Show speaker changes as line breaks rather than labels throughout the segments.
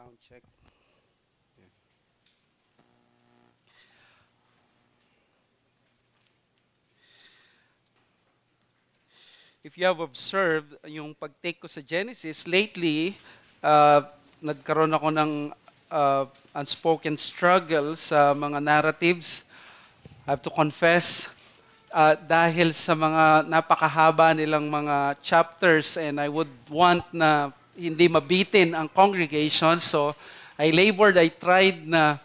Sound check. Yeah. If you have observed yung pag-take ko sa Genesis, lately, nagkaroon ako ng unspoken struggle sa mga narratives. I have to confess, dahil sa mga napakahaba nilang mga chapters and I would want na hindi mabitin ang congregation. So, I tried na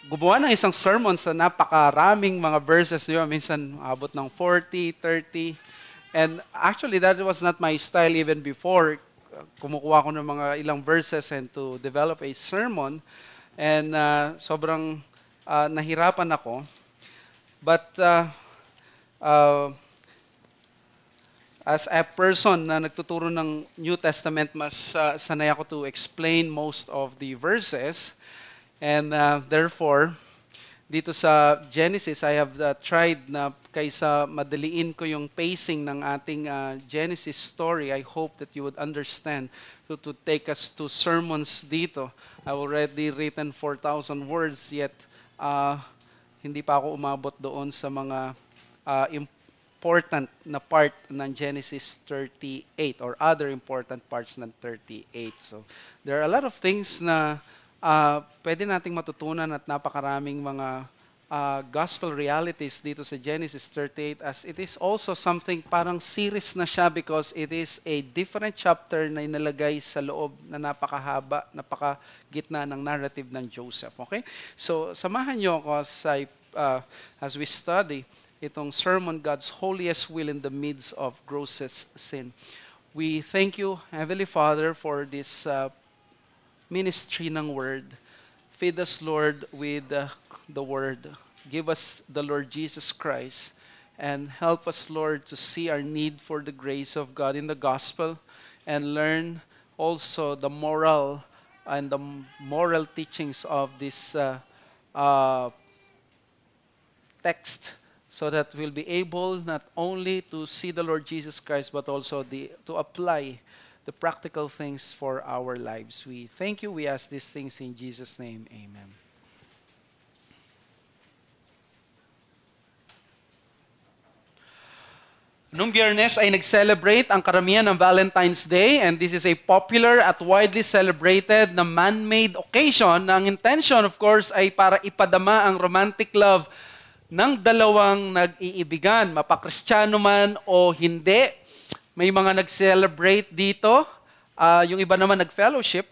gumawa ng isang sermon sa napakaraming mga verses. Diba? Minsan, abot ng 40, 30. And actually, that was not my style even before. Kumukuha ko ng mga ilang verses and to develop a sermon. And sobrang nahirapan ako. But as a person na nagtuturo ng New Testament, mas sanay ako to explain most of the verses. And therefore, dito sa Genesis, I have tried na kaysa madaliin ko yung pacing ng ating Genesis story, I hope that you would understand to take us to sermons dito. I've already written 4,000 words, yet hindi pa ako umabot doon sa mga important na part ng Genesis 38 or other important parts ng 38. So, there are a lot of things na pwede nating matutunan at napakaraming mga gospel realities dito sa Genesis 38 as it is also something parang series na siya because it is a different chapter na inalagay sa loob na napakahaba, napakagitna ng narrative ng Joseph. Okay? So, samahan niyo ako as we study itong sermon, God's holiest will in the midst of grossest sin. We thank you, Heavenly Father, for this ministry ng Word. Feed us, Lord, with the Word. Give us the Lord Jesus Christ and help us, Lord, to see our need for the grace of God in the gospel and learn also the moral and the moral teachings of this text so that we'll be able not only to see the Lord Jesus Christ but also to apply the practical things for our lives. We thank you. We ask these things in Jesus' name. Amen. Noong Biyernes ay nag-celebrate ang karamihan ng Valentine's Day and this is a popular at widely celebrated na man-made occasion na ang intention, of course, ay para ipadama ang romantic love ng dalawang nag-iibigan, mapakristyano man o hindi. May mga nag-celebrate dito, yung iba naman nag-fellowship.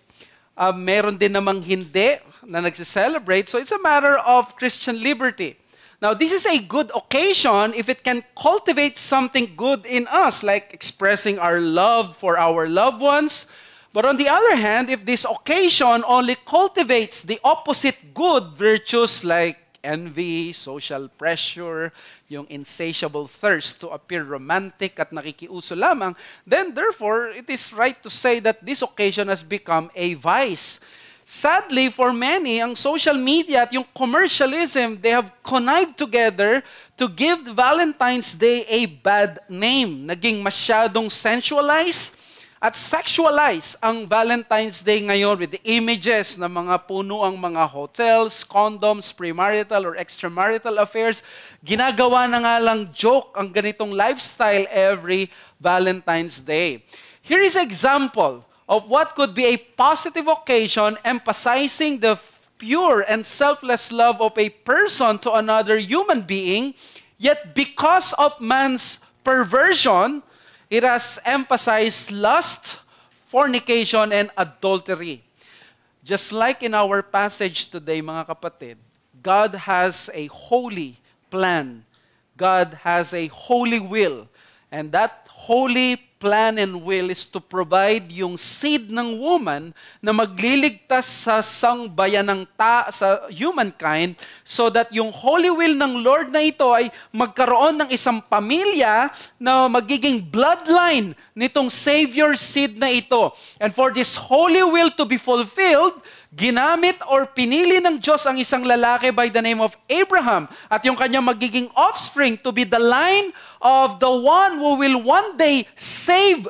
Meron din namang hindi na nag-celebrate. So it's a matter of Christian liberty. Now, this is a good occasion if it can cultivate something good in us, like expressing our love for our loved ones. But on the other hand, if this occasion only cultivates the opposite good virtues like envy, social pressure, yung insatiable thirst to appear romantic at nakikiuso lamang, then therefore, it is right to say that this occasion has become a vice. Sadly, for many, ang social media at yung commercialism, they have connived together to give Valentine's Day a bad name. Naging masyadong sensualized at sexualize ang Valentine's Day ngayon with the images ng mga punuang mga hotels, condoms, premarital or extramarital affairs. Ginagawa na nga lang joke ang ganitong lifestyle every Valentine's Day. Here is an example of what could be a positive occasion emphasizing the pure and selfless love of a person to another human being, yet because of man's perversion, it has emphasized lust, fornication, and adultery. Just like in our passage today, mga kapatid, God has a holy plan. God has a holy will. And that holy plan and will is to provide yung seed ng woman na magliligtas sa sangbayanang sa humankind so that yung holy will ng Lord na ito ay magkaroon ng isang pamilya na magiging bloodline nitong Savior seed na ito. And for this holy will to be fulfilled, ginamit or pinili ng Diyos ang isang lalaki by the name of Abraham at yung kanyang magiging offspring to be the line of the one who will one day save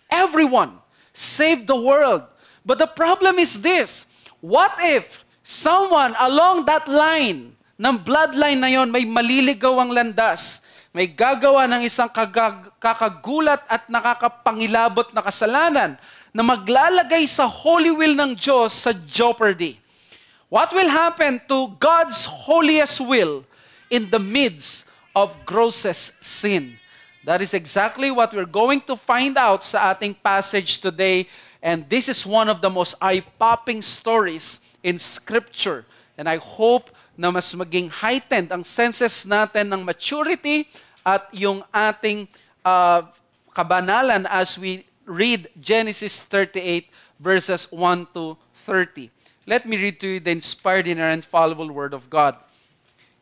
everyone, save the world. But the problem is this, What if someone along that line, ng bloodline na yon, may maliligaw ang landas, may gagawa ng isang kakagulat at nakakapangilabot na kasalanan na maglalagay sa holy will ng Diyos sa jeopardy? What will happen to God's holiest will in the midst of grossest sin? That is exactly what we're going to find out sa ating passage today. And this is one of the most eye-popping stories in Scripture. And I hope na mas maging heightened ang senses natin ng maturity at yung ating kabanalan as we read Genesis 38 verses 1 to 30. Let me read to you the inspired, inerrant, infallible Word of God.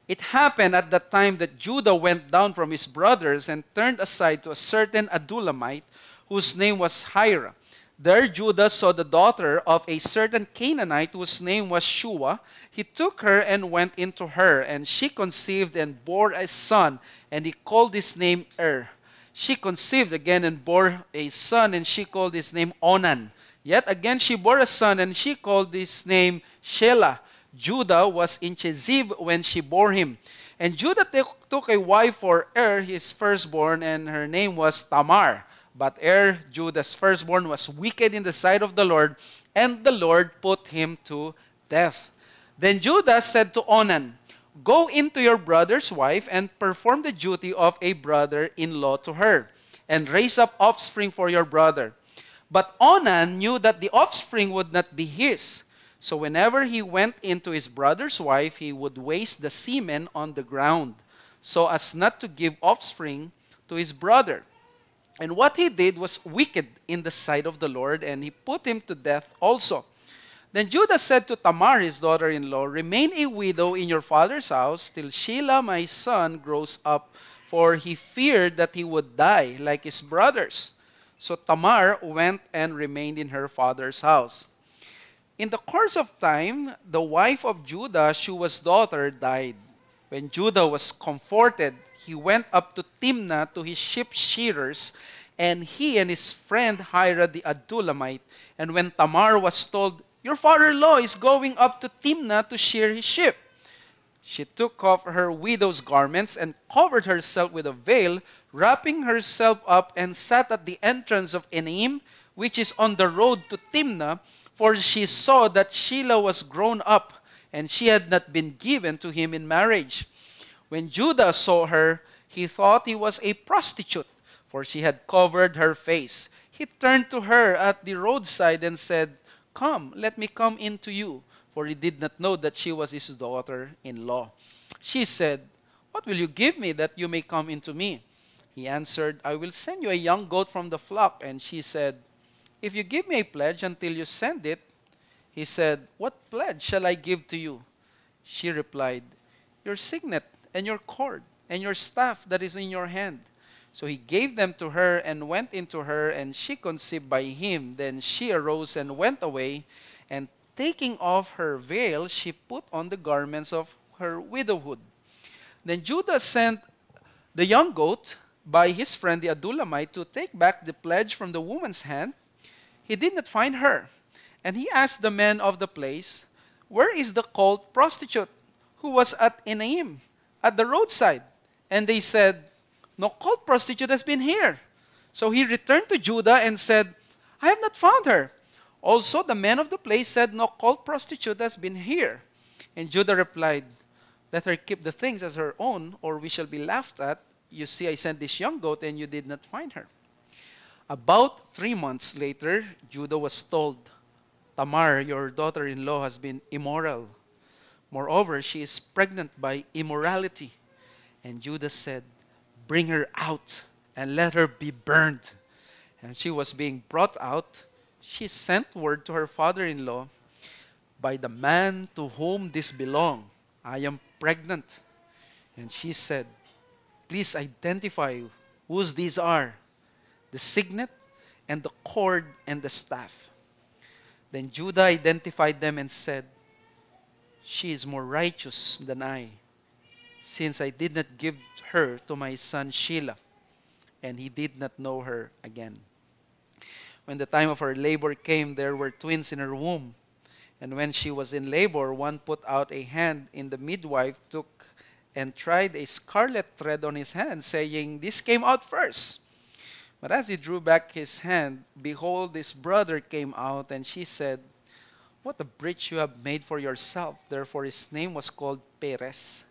It happened at that time that Judah went down from his brothers and turned aside to a certain Adullamite whose name was Hira. There Judah saw the daughter of a certain Canaanite whose name was Shua. He took her and went into her, and she conceived and bore a son, and he called his name She conceived again and bore a son, and she called his name Onan. Yet again she bore a son, and she called his name Shelah. Judah was in Cheziv when she bore him. And Judah took a wife for his firstborn, and her name was Tamar. But Judah's firstborn, was wicked in the sight of the Lord, and the Lord put him to death. Then Judah said to Onan, "Go into your brother's wife and perform the duty of a brother-in-law to her, and raise up offspring for your brother." But Onan knew that the offspring would not be his. So whenever he went into his brother's wife, he would waste the semen on the ground, so as not to give offspring to his brother. And what he did was wicked in the sight of the Lord, and he put him to death also. Then Judah said to Tamar, his daughter-in-law, "Remain a widow in your father's house till Shelah my son grows up," for he feared that he would die like his brothers. So Tamar went and remained in her father's house. In the course of time, the wife of Judah, Shua's daughter, died. When Judah was comforted, he went up to Timnah to his sheep shearers, and he and his friend Hira the Adullamite. And when Tamar was told, "Your father-in-law is going up to Timnah to shear his sheep," she took off her widow's garments and covered herself with a veil, wrapping herself up, and sat at the entrance of Enaim, which is on the road to Timnah, for she saw that Shelah was grown up, and she had not been given to him in marriage. When Judah saw her, he thought he was a prostitute, for she had covered her face. He turned to her at the roadside and said, "Come, let me come in to you," for he did not know that she was his daughter-in-law. She said, "What will you give me that you may come into me?" He answered, "I will send you a young goat from the flock." And she said, "If you give me a pledge until you send it." He said, "What pledge shall I give to you?" She replied, "Your signet and your cord, and your staff that is in your hand." So he gave them to her and went into her, and she conceived by him. Then she arose and went away, and taking off her veil, she put on the garments of her widowhood. Then Judah sent the young goat by his friend the Adullamite to take back the pledge from the woman's hand. He did not find her, and he asked the men of the place, "Where is the called prostitute who was at Enaim, at the roadside?" And they said, "No called prostitute has been here." So he returned to Judah and said, "I have not found her." Also the men of the place said, "No called prostitute has been here." And Judah replied, "Let her keep the things as her own, or we shall be laughed at. You see, I sent this young goat, and you did not find her." About 3 months later, Judah was told, "Tamar, your daughter-in-law, has been immoral. Moreover, she is pregnant by immorality." And Judah said, "Bring her out and let her be burned." And she was being brought out. She sent word to her father-in-law, "By the man to whom this belongs, I am pregnant." And she said, "Please identify whose these are, the signet and the cord and the staff." Then Judah identified them and said, "She is more righteous than I, since I did not give her to my son Shelah." And he did not know her again. When the time of her labor came, there were twins in her womb. And when she was in labor, one put out a hand in the midwife, took and tried a scarlet thread on his hand, saying, "This came out first." But as he drew back his hand, behold, his brother came out, and she said, "What a breach you have made for yourself." Therefore his name was called Perez.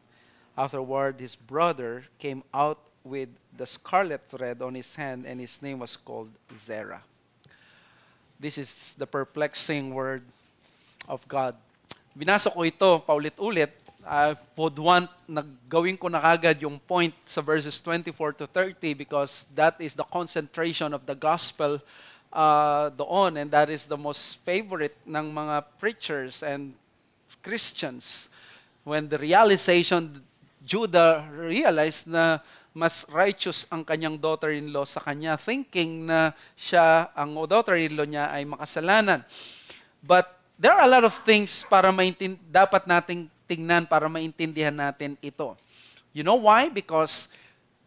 Afterward, his brother came out with the scarlet thread on his hand, and his name was called Zerah. This is the perplexing word of God. Binasa ko ito paulit-ulit. I would want na gawin ko na kagad yung point sa verses 24 to 30 because that is the concentration of the gospel doon, and that is the most favorite ng mga preachers and Christians. When the realization, Judah realized na mas righteous ang kanyang daughter-in-law sa kanya, thinking na siya, ang daughter-in-law niya ay makasalanan. But there are a lot of things para dapat nating tingnan para maintindihan natin ito. You know why? Because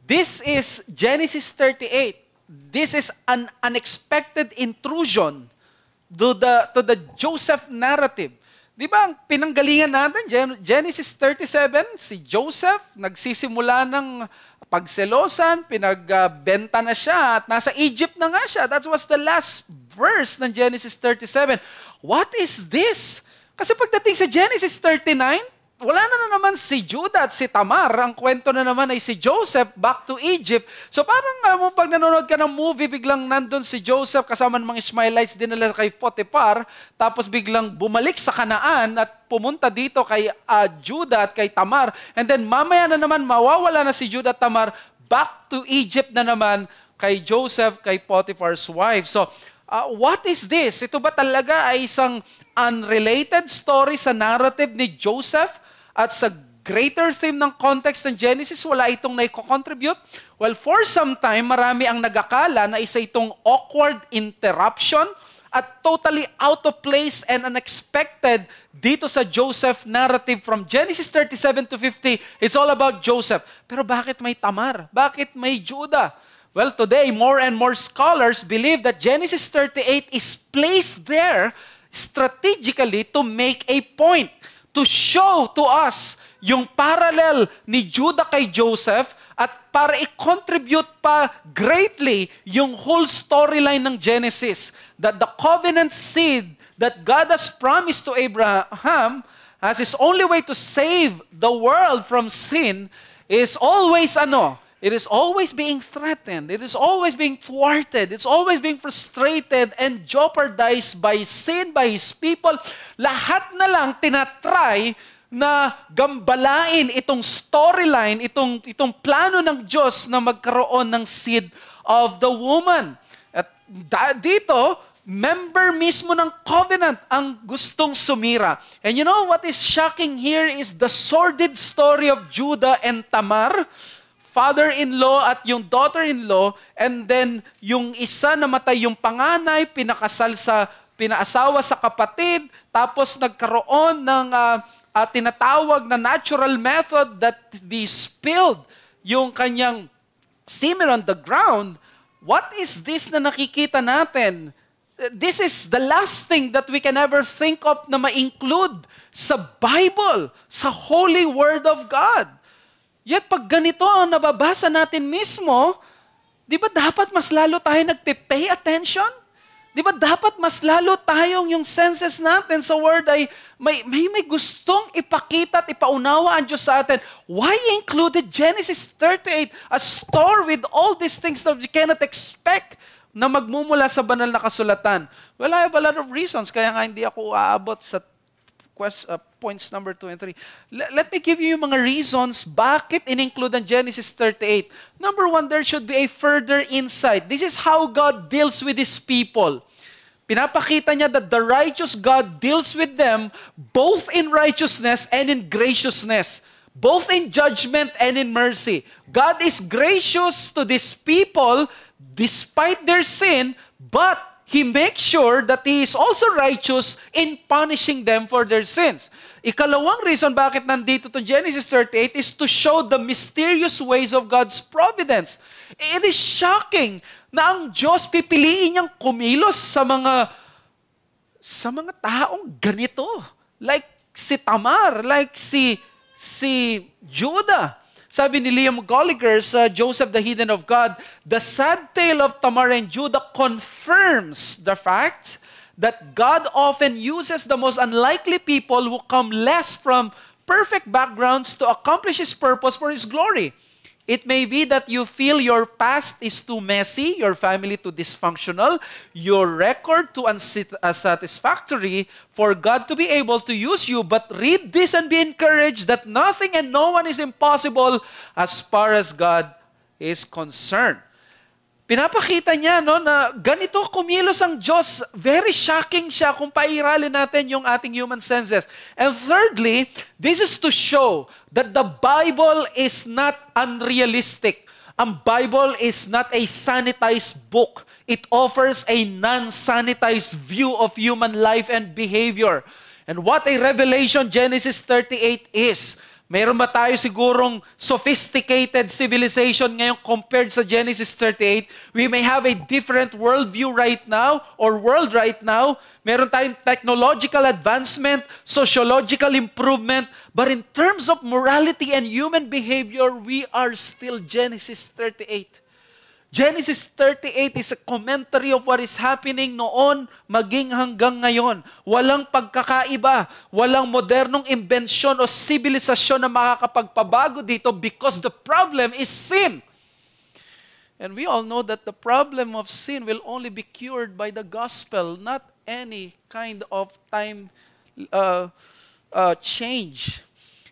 this is Genesis 38. This is an unexpected intrusion to the Joseph narrative. Di ba, ang pinanggalingan natin, Genesis 37, si Joseph, nagsisimula ng pagselosan, pinagbenta na siya, at nasa Egypt na nga siya. That was the last verse ng Genesis 37. What is this? Kasi pagdating sa Genesis 39, wala na naman si Judah at si Tamar. Ang kwento na naman ay si Joseph back to Egypt. So parang pag nanonood ka ng movie, biglang nandun si Joseph kasama ng mga Ishmaelites dinala kay Potiphar, tapos biglang bumalik sa Kanaan at pumunta dito kay Judah at kay Tamar. And then mamaya na naman mawawala na si Judah at Tamar, back to Egypt na naman kay Joseph, kay Potiphar's wife. So what is this? Ito ba talaga ay isang unrelated story sa narrative ni Joseph at sa greater theme ng context ng Genesis, wala itong naiko-contribute? Well, for some time, marami ang nag-akala na isa itong awkward interruption at totally out of place and unexpected dito sa Joseph narrative from Genesis 37 to 50. It's all about Joseph. Pero bakit may Tamar? Bakit may Judah? Well, today, more and more scholars believe that Genesis 38 is placed there strategically to make a point, to show to us yung parallel ni Judah kay Joseph at para i-contribute pa greatly yung whole storyline ng Genesis. That the covenant seed that God has promised to Abraham as his only way to save the world from sin is always it is always being threatened. It is always being thwarted. It's always being frustrated and jeopardized by sin, by His people. Lahat na lang tinatry na gambalain itong storyline, itong plano ng Diyos na magkaroon ng seed of the woman. At dito, member mismo ng covenant ang gustong sumira. And you know what is shocking here is the sordid story of Judah and Tamar, father-in-law at yung daughter-in-law, and then yung isa namatay yung panganay, pinaasawa sa kapatid, tapos nagkaroon ng tinatawag na natural method that they spilled yung kanyang semen on the ground. What is this na nakikita natin? This is the last thing that we can ever think of na ma-include sa Bible, sa Holy Word of God. Yet pag ganito ang nababasa natin mismo, di ba dapat mas lalo tayo nagpe-pay attention? Di ba dapat mas lalo tayong yung senses natin sa Word ay may gustong ipakita at ipaunawa ang Diyos sa atin? Why included Genesis 38, a story with all these things that we cannot expect na magmumula sa banal na kasulatan? Well, I have a lot of reasons kaya nga hindi ako aabot sa points number 2 and 3. Let me give you yung mga reasons bakit in-include ang Genesis 38. Number 1, there should be a further insight. This is how God deals with His people. Pinapakita niya that the righteous God deals with them both in righteousness and in graciousness. Both in judgment and in mercy. God is gracious to these people despite their sin, but He makes sure that He is also righteous in punishing them for their sins. Ikalawang reason bakit nandito to Genesis 38 is to show the mysterious ways of God's providence. It is shocking na ang Diyos pipiliin niyang kumilos sa sa mga taong ganito. Like si Tamar, like si Judah. Sabi ni Liam Gallagher sa Joseph the Hidden of God, the sad tale of Tamar and Judah confirms the fact that God often uses the most unlikely people who come less from perfect backgrounds to accomplish His purpose for His glory. It may be that you feel your past is too messy, your family too dysfunctional, your record too unsatisfactory for God to be able to use you. But read this and be encouraged that nothing and no one is impossible as far as God is concerned. Pinapakita niya na ganito kumilos ang Diyos. Very shocking siya kung pairalin natin yung ating human senses. And thirdly, this is to show that the Bible is not unrealistic. Ang Bible is not a sanitized book. It offers a non-sanitized view of human life and behavior. And what a revelation Genesis 38 is. Meron ba tayo sigurong sophisticated civilization ngayon compared sa Genesis 38? We may have a different worldview right now or world right now. Meron tayong technological advancement, sociological improvement. But in terms of morality and human behavior, we are still Genesis 38. Genesis 38 is a commentary of what is happening noon maging hanggang ngayon. Walang pagkakaiba, walang modernong imbensyon o sibilisasyon na makakapagpabago dito because the problem is sin. And we all know that the problem of sin will only be cured by the gospel, not any kind of time change.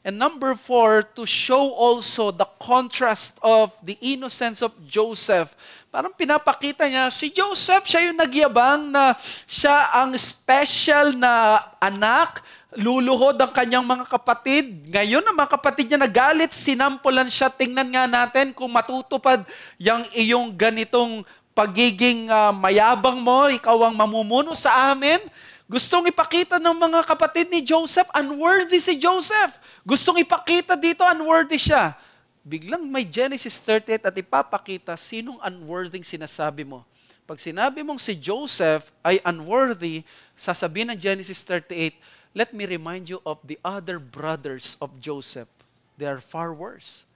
And number 4, to show also the contrast of the innocence of Joseph. Parang pinapakita niya, si Joseph, siya yung nagyabang na siya ang special na anak, luluhod ang kanyang mga kapatid. Ngayon, ang mga kapatid niya nagalit, sinampulan siya. Tingnan nga natin kung matutupad yung iyong ganitong pagiging mayabang mo, ikaw ang mamumuno sa amin. Gustong ipakita ng mga kapatid ni Joseph, unworthy si Joseph. Gustong ipakita dito, unworthy siya. Biglang may Genesis 38 at ipapakita sinong unworthy sinasabi mo. Pag sinabi mong si Joseph ay unworthy, sasabihin ng Genesis 38, let me remind you of the other brothers of Joseph. They are far worse.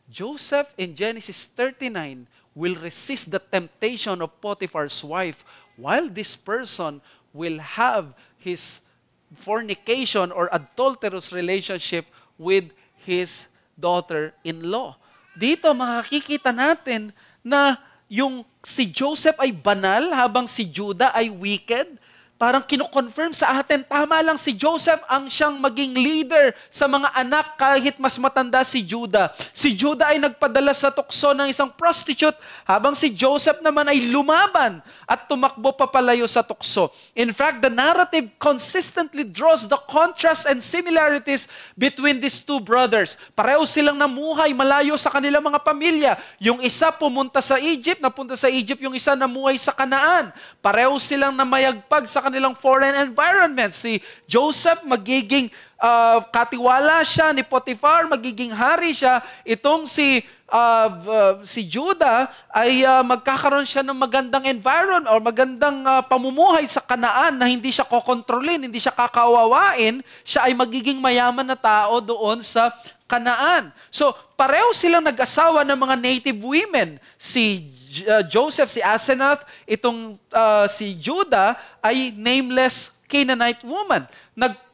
Joseph in Genesis 39 will resist the temptation of Potiphar's wife while this person will have his fornication or adulterous relationship with his daughter-in-law. Dito makikita natin na yung si Joseph ay banal habang si Judah ay wicked. Parang kino-confirm sa atin, tama lang si Joseph ang siyang maging leader sa mga anak kahit mas matanda si Judah. Si Judah ay nagpadala sa tukso ng isang prostitute habang si Joseph naman ay lumaban at tumakbo papalayo sa tukso. In fact, the narrative consistently draws the contrast and similarities between these two brothers. Pareho silang namuhay malayo sa kanilang mga pamilya. Yung isa pumunta sa Egypt, napunta sa Egypt, yung isa namuhay sa Canaan. Pareho silang namayagpag sa kanilang foreign environment. Si Joseph magiging katiwala siya ni Potiphar, magiging hari siya. Itong si Judah ay magkakaroon siya ng magandang environment or magandang pamumuhay sa Canaan na hindi siya kokontrolin, hindi siya kakawawain. Siya ay magiging mayaman na tao doon sa Canaan. So, pareho silang nag-asawa ng mga native women. Si Joseph, si Asenath, itong si Judah ay nameless Canaanite woman.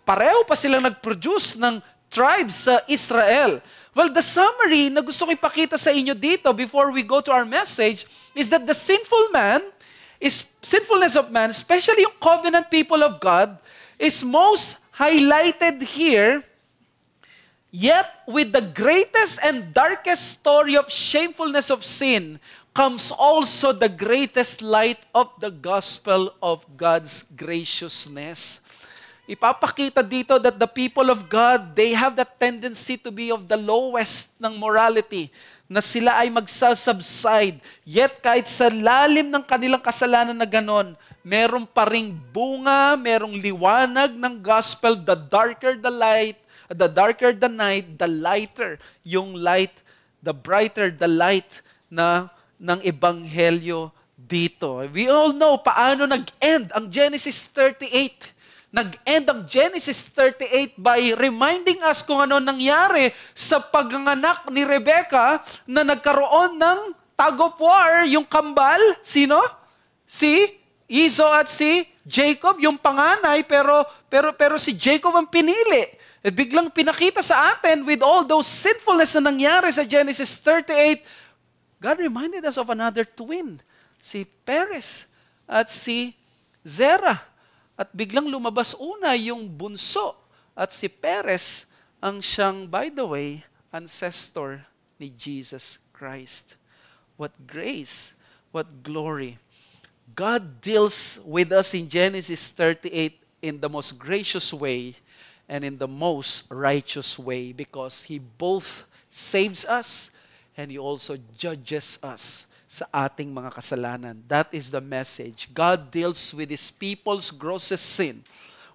Pareho pa silang nag-produce ng tribes sa Israel. Well, the summary na gusto ko ipakita sa inyo dito before we go to our message is that the sinfulness of man, especially yung covenant people of God, is most highlighted here. Yet, with the greatest and darkest story of shamefulness of sin comes also the greatest light of the gospel of God's graciousness. Ipapakita dito that the people of God, they have that tendency to be of the lowest ng morality, na sila ay magsasubside. Yet kahit sa lalim ng kanilang kasalanan na ganon, meron pa ring bunga, merong liwanag ng gospel, the darker the light, the darker the night, the lighter yung light, the brighter the light na ng ebanghelyo dito. We all know paano nag-end ang Genesis 38. Nag-end ang Genesis 38 by reminding us kung ano nangyari sa pagganganak ni Rebecca na nagkaroon ng tug of war, yung kambal. Sino? Si Esau at si Jacob, yung panganay, pero si Jacob ang pinili. At biglang pinakita sa atin with all those sinfulness na nangyari sa Genesis 38, God reminded us of another twin, si Perez at si Zerah. At biglang lumabas una yung bunso at si Perez ang siyang, by the way, ancestor ni Jesus Christ. What grace, what glory. God deals with us in Genesis 38 in the most gracious way and in the most righteous way because He both saves us and He also judges us sa ating mga kasalanan. That is the message. God deals with His people's grossest sin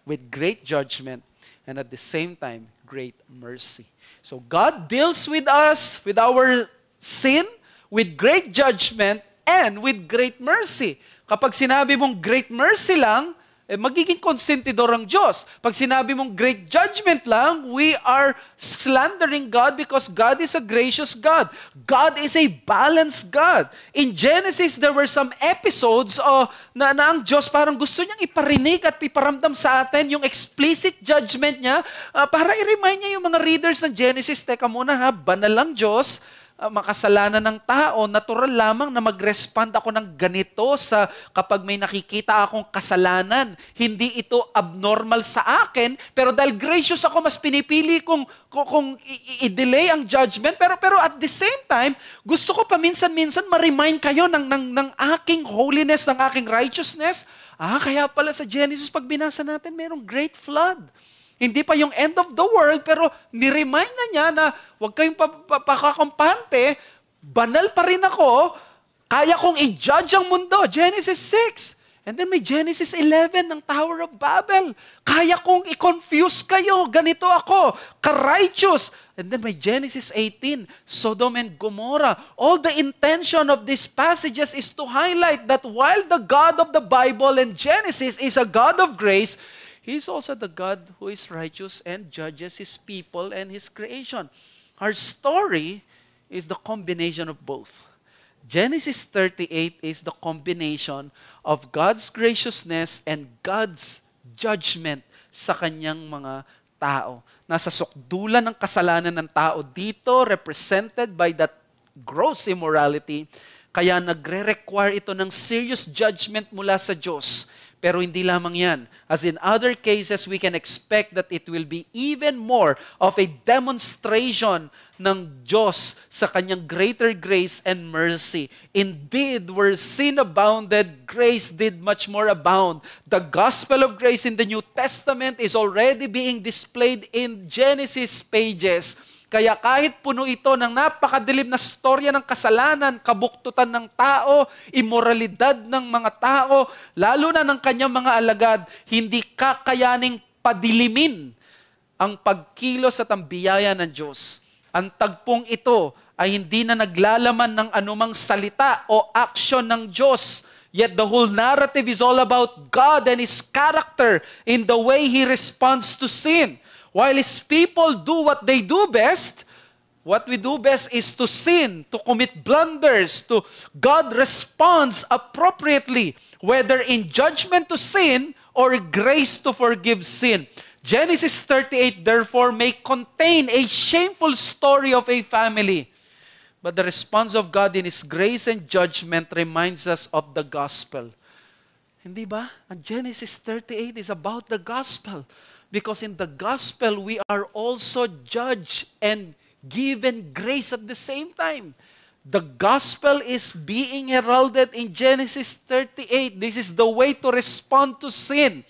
with great judgment and at the same time, great mercy. So God deals with us, with our sin, with great judgment, and with great mercy. Kapag sinabi mong great mercy lang, magiging konsentidor ang Diyos. Pag sinabi mong great judgment lang, we are slandering God because God is a gracious God. God is a balanced God. In Genesis, there were some episodes na ang Diyos parang gusto niyang iparinig at iparamdam sa atin yung explicit judgment niya para i-remind niya yung mga readers ng Genesis, teka muna ha, banal lang Diyos, makasalanan ng tao, natural lamang na mag-respond ako ng ganito sa kapag may nakikita akong kasalanan. Hindi ito abnormal sa akin, pero dahil gracious ako, mas pinipili kung i-delay ang judgment. Pero at the same time, gusto ko paminsan-minsan ma-remind kayo ng aking holiness, ng aking righteousness. Kaya pala sa Genesis, pag binasa natin, mayroong great flood. Hindi pa yung end of the world, pero ni-remind na niya na huwag kayong pakakumpante, banal pa rin ako, kaya kong i-judge ang mundo. Genesis 6. And then may Genesis 11 ng Tower of Babel. Kaya kong i-confuse kayo, ganito ako, ka-righteous. And then may Genesis 18, Sodom and Gomorrah. All the intention of these passages is to highlight that while the God of the Bible and Genesis is a God of grace, He is also the God who is righteous and judges His people and His creation. Our story is the combination of both. Genesis 38 is the combination of God's graciousness and God's judgment sa kanyang mga tao. Nasa sukdulan ng kasalanan ng tao dito, represented by that gross immorality, kaya nagre-require ito ng serious judgment mula sa Diyos. Pero hindi lamang yan. As in other cases, we can expect that it will be even more of a demonstration ng Diyos sa kanyang greater grace and mercy. Indeed, where sin abounded, grace did much more abound. The gospel of grace in the New Testament is already being displayed in Genesis pages. Kaya kahit puno ito ng napakadilim na storya ng kasalanan, kabuktutan ng tao, immoralidad ng mga tao, lalo na ng kanyang mga alagad, hindi kakayaning padilimin ang pagkilos at ang biyaya ng Diyos. Ang tagpong ito ay hindi na naglalaman ng anumang salita o action ng Diyos. Yet the whole narrative is all about God and His character in the way He responds to sin. While His people do what they do best, what we do best is to sin, to commit blunders, God responds appropriately, whether in judgment to sin or grace to forgive sin. Genesis 38, therefore, may contain a shameful story of a family. But the response of God in His grace and judgment reminds us of the gospel. Hindi ba? Ang Genesis 38 is about the gospel. Because in the gospel, we are also judged and given grace at the same time. The gospel is being heralded in Genesis 38. This is the way to respond to sin.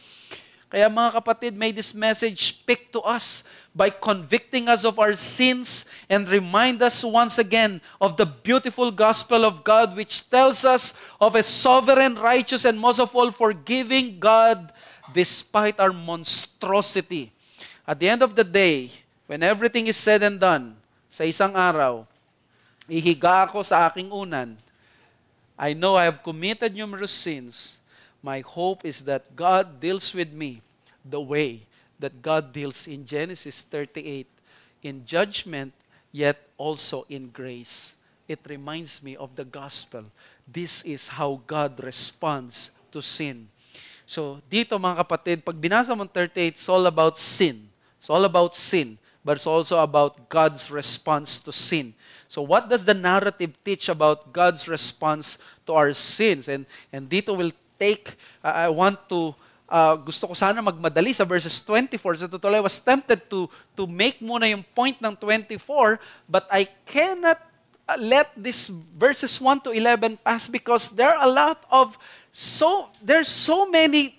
Kaya mga kapatid, may this message speak to us by convicting us of our sins and remind us once again of the beautiful gospel of God which tells us of a sovereign, righteous, and most of all, forgiving God despite our monstrosity. At the end of the day, when everything is said and done, sa isang araw, ihiga ako sa aking unan, I know I have committed numerous sins. My hope is that God deals with me the way that God deals in Genesis 38, in judgment, yet also in grace. It reminds me of the gospel. This is how God responds to sin. So, dito mga kapatid, pag binasa mo 38, it's all about sin. It's all about sin, but it's also about God's response to sin. So, what does the narrative teach about God's response to our sins? And dito will take, I want to, gusto ko sana magmadali sa verses 24. Sa totoo, I was tempted to make muna yung point ng 24, but I cannot let this verses 1 to 11 pass because there are a lot of, there's so many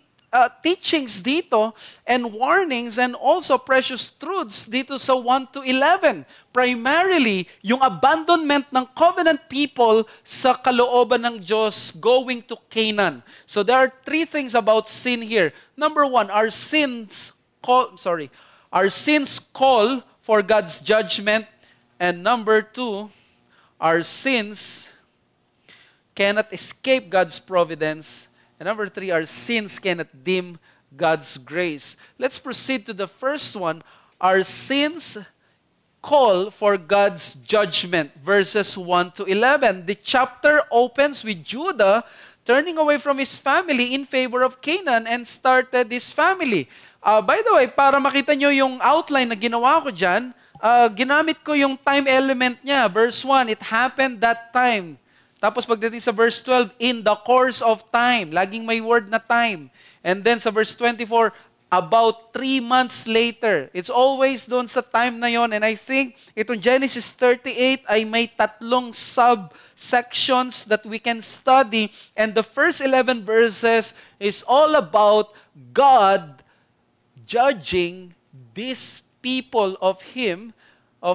teachings dito and warnings and also precious truths dito sa 1 to 11. Primarily, yung abandonment ng covenant people sa kalooban ng Diyos going to Canaan. So there are three things about sin here. Number one, our sins call for God's judgment. And number two, our sins cannot escape God's providence. And number three, our sins cannot dim God's grace. Let's proceed to the first one. Our sins call for God's judgment. Verses 1 to 11. The chapter opens with Judah turning away from his family in favor of Canaan and started his family. By the way, para makita nyo yung outline na ginawa ko dyan, ginamit ko yung time element niya. Verse 1, it happened that time. Tapos pagdating sa verse 12, in the course of time. Laging may word na time. And then sa verse 24, about 3 months later. It's always doon sa time na yon. And I think itong Genesis 38 ay may 3 subsections that we can study. And the first 11 verses is all about God judging these people of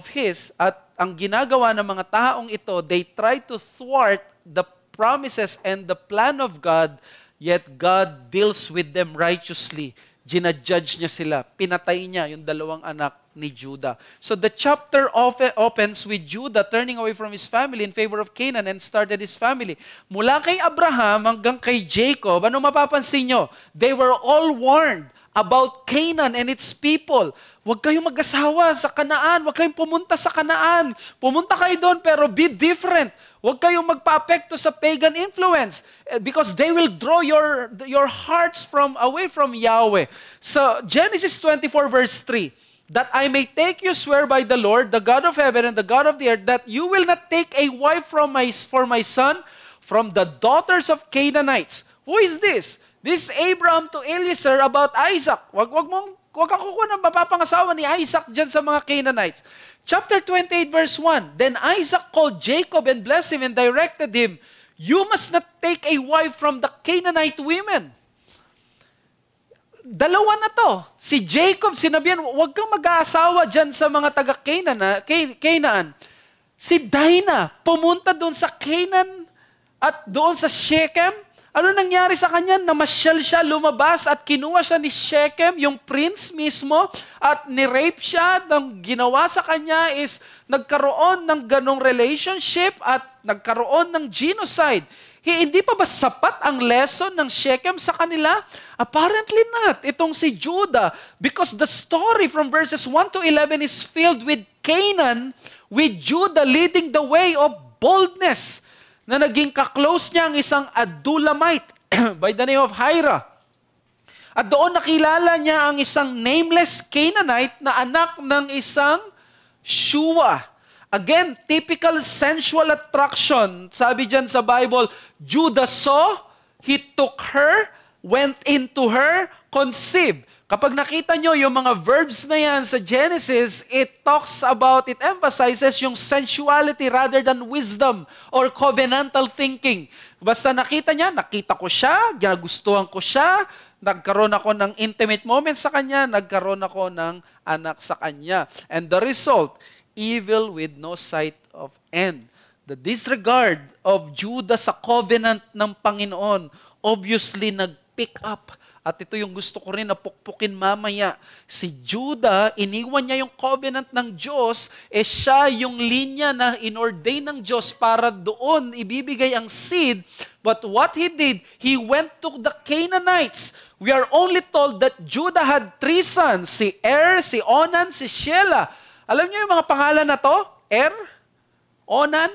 His, at ang ginagawa ng mga taong ito, they try to thwart the promises and the plan of God, yet God deals with them righteously. Ginajudge niya sila. Pinatay niya yung 2 anak ni Judah. So the chapter opens with Judah turning away from his family in favor of Canaan and started his family. Mula kay Abraham hanggang kay Jacob, ano mapapansin nyo? They were all warned about Canaan and its people. Huwag kayong mag-asawa sa Kanaan. Huwag kayong pumunta sa Kanaan. Pumunta kayo doon pero be different. Huwag kayong magpa-apekto sa pagan influence because they will draw your hearts away from Yahweh. So Genesis 24 verse 3, that I may take you swear by the Lord, the God of heaven and the God of the earth, that you will not take a wife for my son from the daughters of Canaanites. Who is this? This Abraham to Eliezer about Isaac. Wag kang kukuha ng mapapangasawa ni Isaac dyan sa mga Canaanites. Chapter 28 verse 1, then Isaac called Jacob and blessed him and directed him, you must not take a wife from the Canaanite women. Dalawa na to. Si Jacob, sinabihan, wag kang mag-aasawa dyan sa mga taga-Canaan. Si Dinah, pumunta doon sa Canaan at doon sa Shechem. Ano nangyari sa kanya? Namasyal siya, lumabas at kinuha siya ni Shechem, yung prince mismo, at ni-rape siya. Ang ginawa sa kanya is nagkaroon ng ganong relationship at nagkaroon ng genocide. Hindi pa ba sapat ang lesson ng Shechem sa kanila? Apparently not. Itong si Judah, because the story from verses 1 to 11 is filled with Canaan, with Judah leading the way of boldness, na naging kaklose niya ang isang Adulamite by the name of Hira. At doon nakilala niya ang isang nameless Canaanite na anak ng isang Shua. Again, typical sensual attraction. Sabi dyan sa Bible, Judah saw, he took her, went into her, conceived. Kapag nakita nyo yung mga verbs na yan sa Genesis, it emphasizes yung sensuality rather than wisdom or covenantal thinking. Basta nakita ko siya, ginagustuhan ko siya, nagkaroon ako ng intimate moments sa kanya, nagkaroon ako ng anak sa kanya. And the result, evil with no sight of end. The disregard of Judah sa covenant ng Panginoon, obviously pick up. At ito yung gusto ko rin na pukpukin mamaya. Si Judah, iniwan niya yung covenant ng Diyos, siya yung linya na inordain ng Diyos para doon ibibigay ang seed. But what he did, he went to the Canaanites. We are only told that Judah had 3 sons, si Er, si Onan, si Shelah. Alam niyo yung mga pangalan na to? Er, Onan,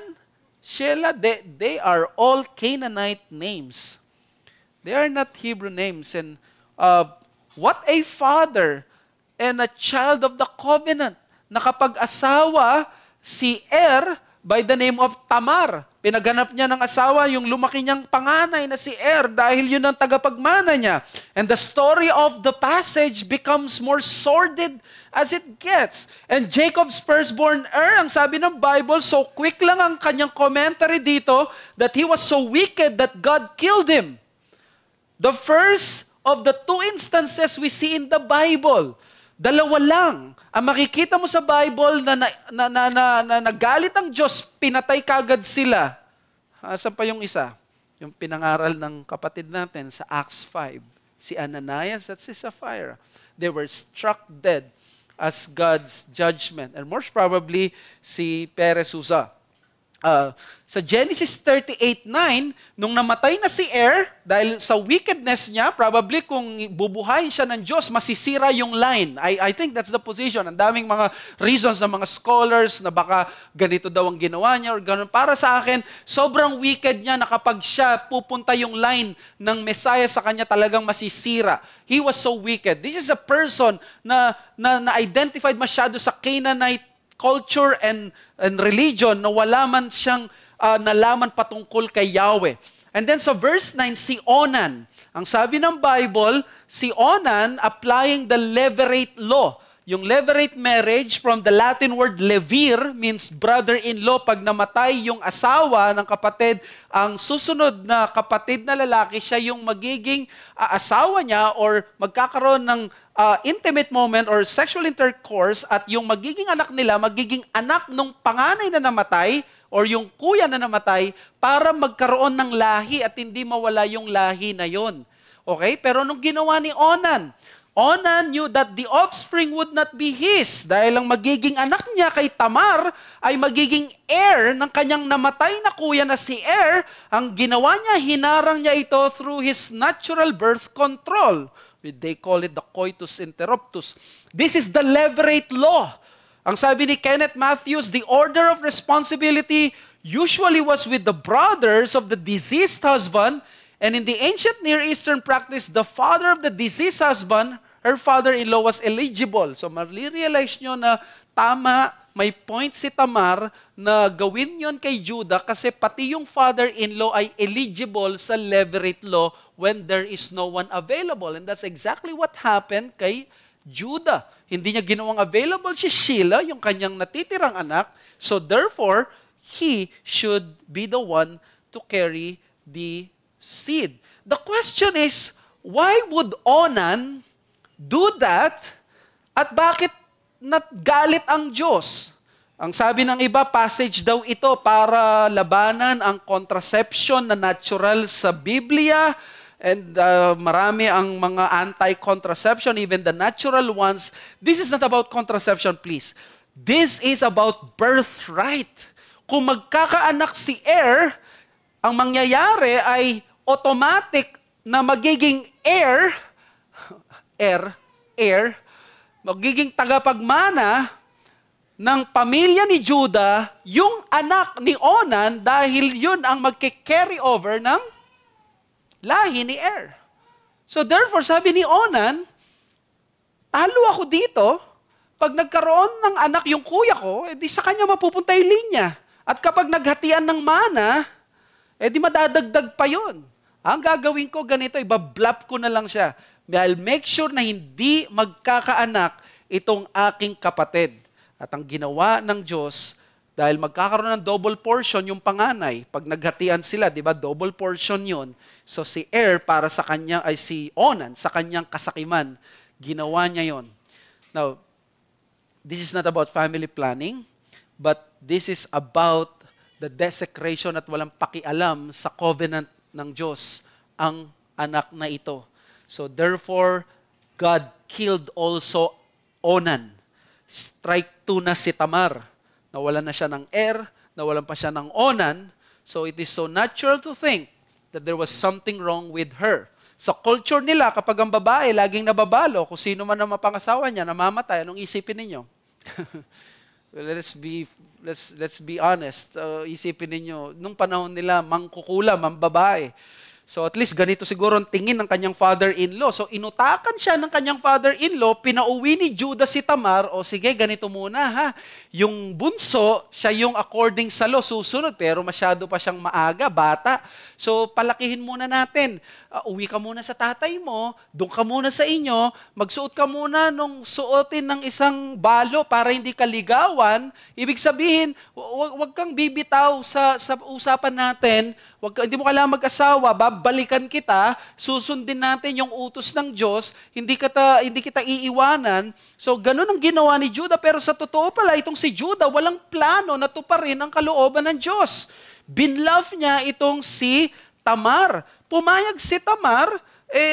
Shelah, they are all Canaanite names. They are not Hebrew names. And what a father and a child of the covenant. Nakapag-asawa si Er by the name of Tamar. Pinaganap niya ng asawa yung lumaki niyang panganay na si Er dahil yun ang tagapagmana niya. And the story of the passage becomes more sordid as it gets. And Jacob's firstborn ang sabi ng Bible, so quick lang ang kanyang commentary dito that he was so wicked that God killed him. The first of the 2 instances we see in the Bible, dalawa lang ang makikita mo sa Bible na nagalit ang Diyos, pinatay kagad sila. Saan pa yung isa? Yung pinangaral ng kapatid natin sa Acts 5. Si Ananias at si Sapphira. They were struck dead as God's judgment. And most probably, si Perez Uza. Sa Genesis 38:9, nung namatay na si Er, dahil sa wickedness niya, probably kung bubuhayin siya ng Diyos, masisira yung line. I think that's the position. Ang daming mga reasons ng mga scholars na baka ganito daw ang ginawa niya or ganun. Para sa akin, sobrang wicked niya na kapag siya pupunta yung line ng Messiah sa kanya, talagang masisira. He was so wicked. This is a person na identified masyado sa Canaanite culture and religion na wala man siyang nalaman patungkol kay Yahweh. And then sa verse 9, si Onan. Ang sabi ng Bible, si Onan applying the levirate law. Yung levirate marriage from the Latin word levir means brother-in-law. Pag namatay yung asawa ng kapatid, ang susunod na kapatid na lalaki, siya yung magiging asawa niya or magkakaroon ng intimate moment or sexual intercourse at yung magiging anak nila, magiging anak nung panganay na namatay or yung kuya na namatay para magkaroon ng lahi at hindi mawala yung lahi na yon. Okay? Pero nung ginawa ni Onan, Onan knew that the offspring would not be his dahil ang magiging anak niya kay Tamar ay magiging heir ng kanyang namatay na kuya na si Er. Ang ginawa niya, hinarang niya ito through his natural birth control. They call it the coitus interruptus. This is the levirate law. Ang sabi ni Kenneth Matthews, the order of responsibility usually was with the brothers of the deceased husband, and in the ancient Near Eastern practice, the father of the deceased husband, her father-in-law was eligible. So marirealize nyo na tama, may point si Tamar na gawin yon kay Judah kasi pati yung father-in-law ay eligible sa levirate law when there is no one available. And that's exactly what happened kay Judah. Hindi niya ginawang available si Shelah, yung kanyang natitirang anak. So therefore, he should be the one to carry the seed. The question is, why would Onan do that? At bakit nagalit ang Diyos? Ang sabi ng iba, passage daw ito para labanan ang contraception na natural sa Biblia. And marami ang mga anti-contraception, even the natural ones. This is not about contraception, please. This is about birthright. Kung magkakaanak si Er, ang mangyayari ay automatic na magiging heir, magiging tagapagmana ng pamilya ni Judah, yung anak ni Onan, dahil yun ang magke-carry over ng lahi ni Er. So therefore, sabi ni Onan, talo ako dito, pag nagkaroon ng anak yung kuya ko, edi sa kanya mapupunta yung linya. At kapag naghatian ng mana, edi madadagdag pa yun. Ang gagawin ko ganito, ibablap ko na lang siya. I'll make sure na hindi magkakaanak itong aking kapatid. At ang ginawa ng Diyos, dahil magkakaroon ng double portion yung panganay, pag naghatian sila, di ba, double portion yun. So si Er para sa kanya, ay si Onan, sa kanyang kasakiman, ginawa niya yon. Now, this is not about family planning, but this is about the desecration at walang pakialam sa covenant ng Diyos ang anak na ito. So therefore, God killed also Onan. Strike 2 na si Tamar. Nawalan na siya ng nawalan pa siya ng Onan. So it is so natural to think that there was something wrong with her. Sa culture nila, kapag ang babae laging nababalo, kung sino man ang mapangasawa niya, namamatay, anong isipin ninyo? Let's be honest. Isipin ninyo, nung panahon nila, mangkukulam, ang babae. So at least ganito siguro ang tingin ng kanyang father-in-law. So inutakan siya ng kanyang father-in-law, pinauwi ni Judah si Tamar, o sige, ganito muna ha. Yung bunso, siya yung according sa law, susunod, pero masyado pa siyang maaga, bata. So palakihin muna natin. Uwi ka muna sa tatay mo, doon ka muna sa inyo, magsuot ka muna nung suotin ng isang balo para hindi ka ligawan. Ibig sabihin, wag kang bibitaw sa usapan natin, hindi mo kailangan mag-asawa, babalikan kita, susundin natin yung utos ng Diyos, hindi kita iiwanan. So ganun ang ginawa ni Judah, pero sa totoo pala, itong si Judah, walang plano na tuparin ang kalooban ng Diyos. Binlove niya itong si Tamar. Pumayag si Tamar,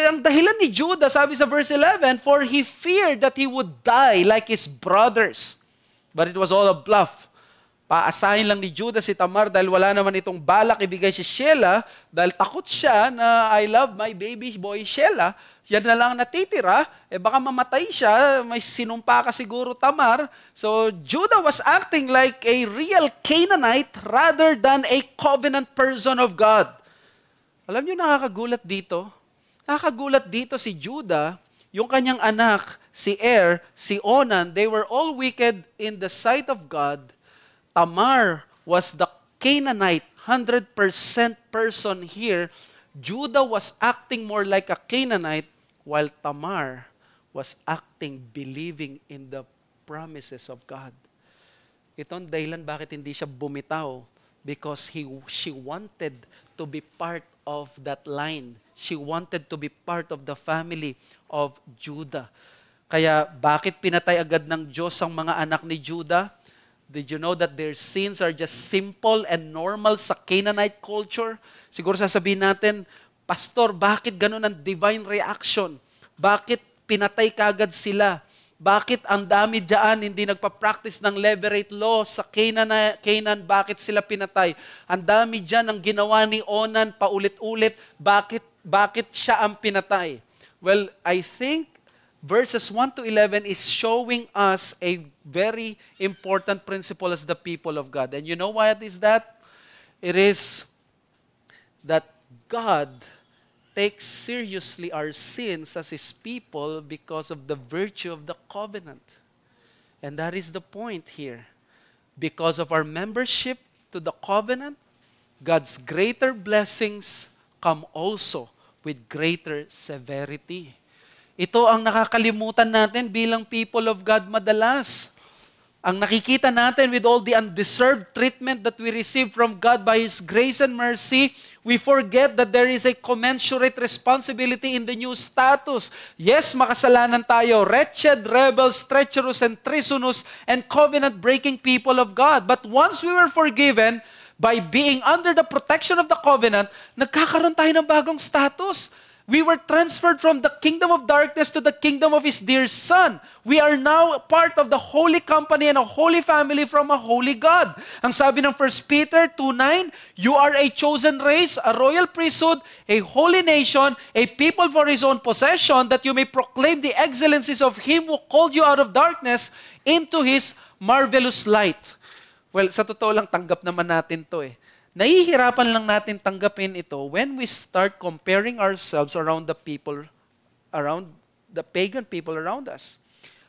ang dahilan ni Judah, sabi sa verse 11, for he feared that he would die like his brothers. But it was all a bluff. Paasahin lang ni Judah si Tamar dahil wala naman itong balak ibigay si Shelah dahil takot siya na I love my baby boy Shelah. Yan na lang natitira, baka mamatay siya, may sinumpa ka siguro Tamar. So Judah was acting like a real Canaanite rather than a covenant person of God. Alam niyo, nakakagulat dito. Nakakagulat dito si Judah, yung kanyang anak, si si Onan, they were all wicked in the sight of God. Tamar was the Canaanite, 100% person here. Judah was acting more like a Canaanite, while Tamar was acting, believing in the promises of God. Ito ang dahilan bakit hindi siya bumitaw. Because she wanted to be part of that line. She wanted to be part of the family of Judah. Kaya bakit pinatay agad ng Diyos ang mga anak ni Judah? Did you know that their sins are just simple and normal sa Canaanite culture? Siguro sasabihin natin, Pastor, bakit ganun ang divine reaction? Bakit pinatay kagad sila? Bakit ang dami dyan hindi nagpa-practice ng levirate law sa Canaan? Bakit sila pinatay? Ang dami dyan ang ginawa ni Onan paulit-ulit. Bakit siya ang pinatay? Well, I think verses 1 to 11 is showing us a very important principle as the people of God. And you know what is that? It is that God takes seriously our sins as His people because of the virtue of the covenant. And that is the point here. Because of our membership to the covenant, God's greater blessings come also with greater severity. Ito ang nakakalimutan natin bilang people of God madalas. Ang nakikita natin with all the undeserved treatment that we receive from God by His grace and mercy, we forget that there is a commensurate responsibility in the new status. Yes, makasalanan tayo, wretched, rebels, treacherous, and treasonous, and covenant-breaking people of God. But once we were forgiven, by being under the protection of the covenant, nagkakaroon tayo ng bagong status. We were transferred from the kingdom of darkness to the kingdom of His dear Son. We are now part of the holy company and a holy family from a holy God. Ang sabi ng 1 Peter 2:9, you are a chosen race, a royal priesthood, a holy nation, a people for His own possession, that you may proclaim the excellencies of Him who called you out of darkness into His marvelous light. Well, sa totoo lang, tanggap naman natin to eh. Nahihirapan lang natin tanggapin ito when we start comparing ourselves around the pagan people around us.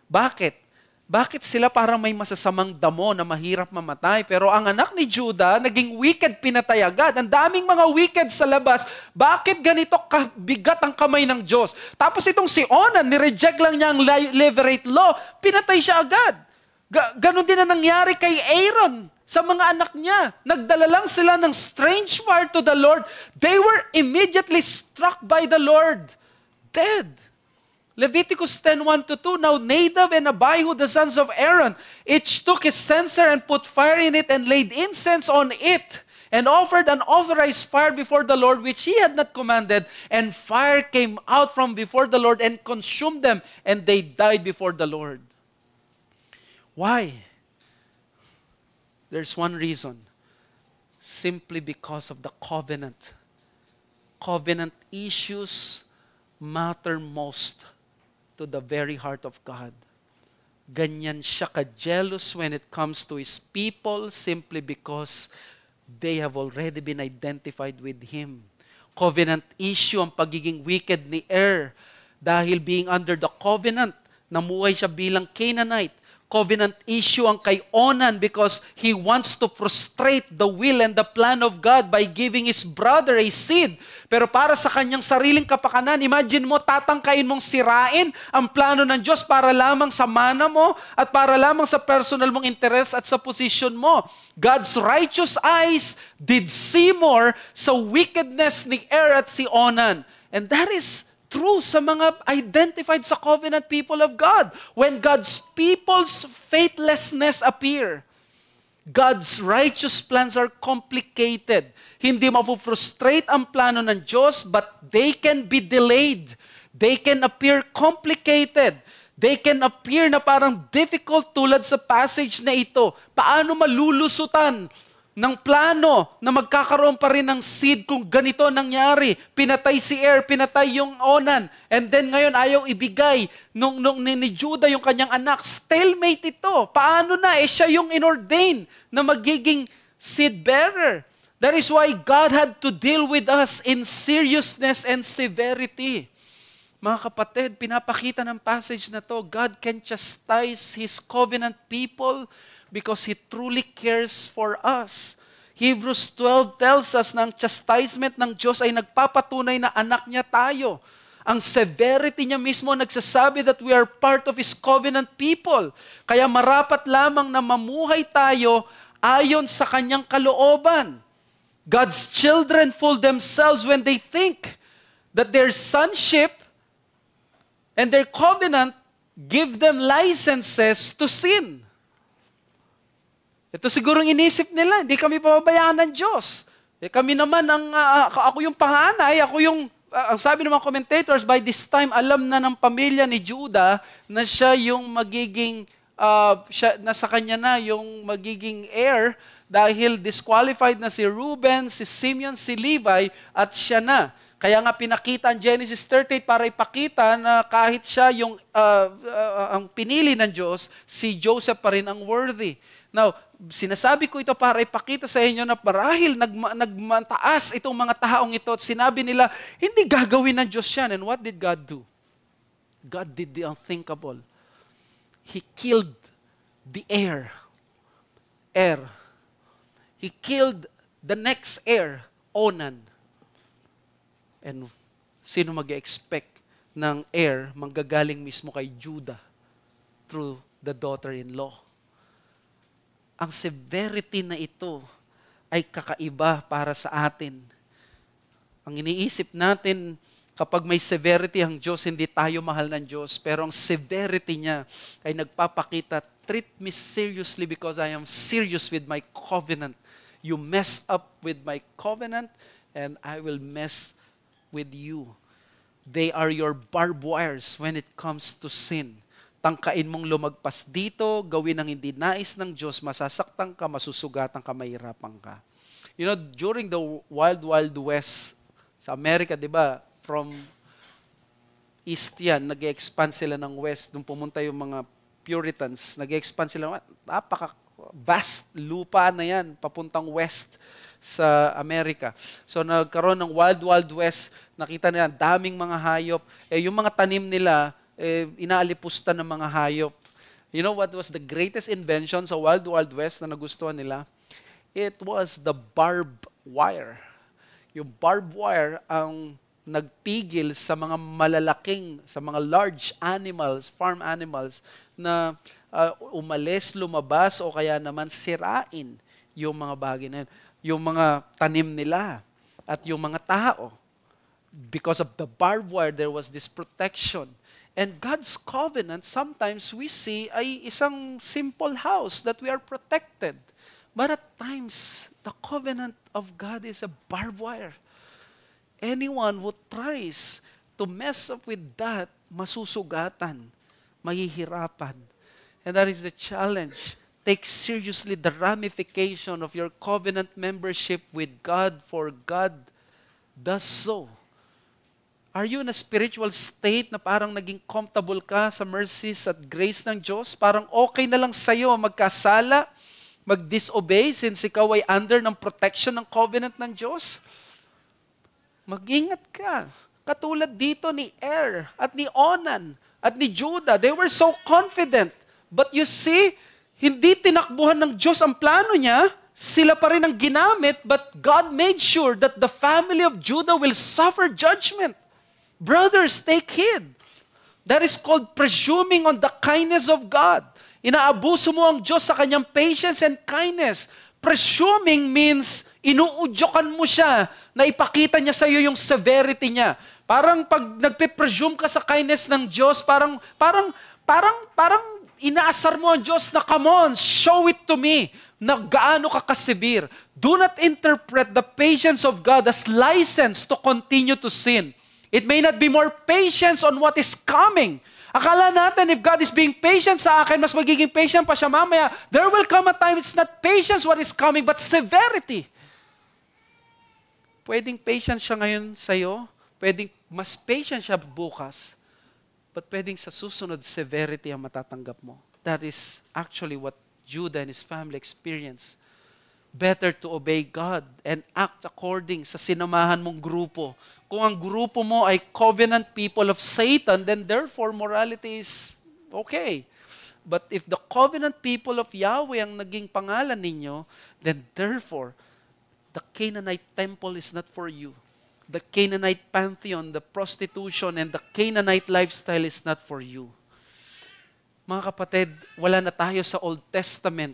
Bakit? Bakit sila parang may masasamang damo na mahirap mamatay? Pero ang anak ni Judah, naging wicked, pinatay agad. Ang daming mga wicked sa labas. Bakit ganito kabigat ang kamay ng Diyos? Tapos itong si Onan, nireject lang niya ang levirate law, pinatay siya agad. Ganon din na nangyari kay Aaron sa mga anak niya. Nagdala lang sila ng strange fire to the Lord. They were immediately struck by the Lord, dead. Leviticus 10:1-2, now Nadab and Abihu, the sons of Aaron, each took his censer and put fire in it and laid incense on it. and offered an authorized fire before the Lord, which he had not commanded, and fire came out from before the Lord and consumed them, and they died before the Lord. Why? There's one reason. Simply because of the covenant. Covenant issues matter most to the very heart of God. Ganyan siya ka-jealous when it comes to His people simply because they have already been identified with Him. Covenant issue ang pagiging wicked ni dahil being under the covenant, namuhay siya bilang Canaanite. Covenant issue ang kay Onan because he wants to frustrate the will and the plan of God by giving his brother a seed. Pero para sa kanyang sariling kapakanan, imagine mo, tatangkain mong sirain ang plano ng Diyos para lamang sa mana mo at para lamang sa personal mong interes at sa posisyon mo. God's righteous eyes did see more sa wickedness ni at si Onan. And that is true sa mga identified sa covenant people of God. When God's people's faithlessness appear, God's righteous plans are complicated. Hindi mafu-frustrate ang plano ng Diyos, but they can be delayed. They can appear complicated. They can appear na parang difficult tulad sa passage na ito. Paano malulusutan ng plano na magkakaroon pa rin ng seed kung ganito nangyari. Pinatay si pinatay yung Onan, and then ngayon ayaw ibigay nung ni Judah yung kanyang anak. Stalemate ito. Paano na? Siya yung inordain na magiging seed bearer. That is why God had to deal with us in seriousness and severity. Mga kapatid, pinapakita ng passage na to, God can chastise His covenant people because He truly cares for us. Hebrews 12 tells us na ang chastisement ng Diyos ay nagpapatunay na anak niya tayo. Ang severity niya mismo nagsasabi that we are part of His covenant people. Kaya marapat lamang na mamuhay tayo ayon sa kanyang kalooban. God's children fool themselves when they think that their sonship and their covenant give them licenses to sin. Ito sigurong inisip nila, hindi kami pababayaan ng Diyos. Kami naman, ako yung panganay, ang sabi ng mga commentators, by this time, alam na ng pamilya ni Judah na siya yung magiging, nasa kanya na yung magiging heir dahil disqualified na si Reuben, si Simeon, si Levi, at siya na. Kaya nga pinakita ang Genesis 38 para ipakita na kahit siya yung ang pinili ng Diyos, si Joseph pa rin ang worthy. Now, sinasabi ko ito para ipakita sa inyo na marahil nagmataas itong mga taong ito at sinabi nila, hindi gagawin ng Diyos yan. And what did God do? God did the unthinkable. He killed the heir. He killed the next heir, Onan. And sino mag-expect ng heir manggagaling mismo kay Judah through the daughter-in-law? Ang severity na ito ay kakaiba para sa atin. Ang iniisip natin, kapag may severity ang Diyos, hindi tayo mahal ng Diyos. Pero ang severity niya ay nagpapakita, treat me seriously because I am serious with my covenant. You mess up with my covenant and I will mess with you. They are your barbed wires when it comes to sin. Tangkain mong lumagpas dito, gawin ang hindi nais ng Diyos, masasaktan ka, masusugatan ka, mahirapan ka. You know, during the Wild Wild West sa Amerika, di ba, from East yan, nag-expand sila ng West. Nung pumunta yung mga Puritans, nag-expand sila, napaka-vast lupa na yan, papuntang West sa Amerika. So nagkaroon ng Wild Wild West, nakita nila, daming mga hayop. Yung mga tanim nila, inaalipusta ng mga hayop. You know what was the greatest invention sa Wild Wild West na nagustuhan nila? It was the barbed wire. Yung barbed wire ang nagpigil sa mga malalaking, sa mga large animals, farm animals, na umalis, lumabas, o kaya naman sirain yung mga bagay na yun. Yung mga tanim nila at yung mga tao. Because of the barbed wire, there was this protection. And God's covenant, sometimes we see ay isang simple house that we are protected. But at times, the covenant of God is a barbed wire. Anyone who tries to mess up with that, masusugatan, mahihirapan. And that is the challenge. Take seriously the ramification of your covenant membership with God, for God does so. Are you in a spiritual state na parang naging comfortable ka sa mercies at grace ng Diyos? Parang okay na lang sa'yo magkasala, mag-disobey since ikaw ay under ng protection ng covenant ng Diyos? Mag-ingat ka. Katulad dito ni at ni Onan at ni Judah. They were so confident. But you see, hindi tinakbuhan ng Diyos ang plano niya. Sila pa rin ang ginamit, but God made sure that the family of Judah will suffer judgment. Brothers, take heed. That is called presuming on the kindness of God. Inaabuso mo ang Diyos sa kanyang patience and kindness. Presuming means inuudyokan mo siya na ipakita niya sa iyo yung severity niya. Parang pag nagpe-presume ka sa kindness ng Diyos, parang inaasar mo ang Diyos na, come on, show it to me na gaano ka kasevere. Do not interpret the patience of God as license to continue to sin. It may not be more patience on what is coming. Akala natin if God is being patient sa akin, mas magiging patient pa siya mamaya. There will come a time it's not patience what is coming, but severity. Pwedeng patient siya ngayon sa'yo, pwedeng mas patient siya bukas, but pwedeng sa susunod, severity ang matatanggap mo. That is actually what Judah and his family experienced. Better to obey God and act according sa sinamahan mong grupo. Kung ang grupo mo ay covenant people of Satan, then therefore morality is okay. But if the covenant people of Yahweh ang naging pangalan ninyo, then therefore, the Canaanite temple is not for you. The Canaanite pantheon, the prostitution, and the Canaanite lifestyle is not for you. Mga kapatid, wala na tayo sa Old Testament.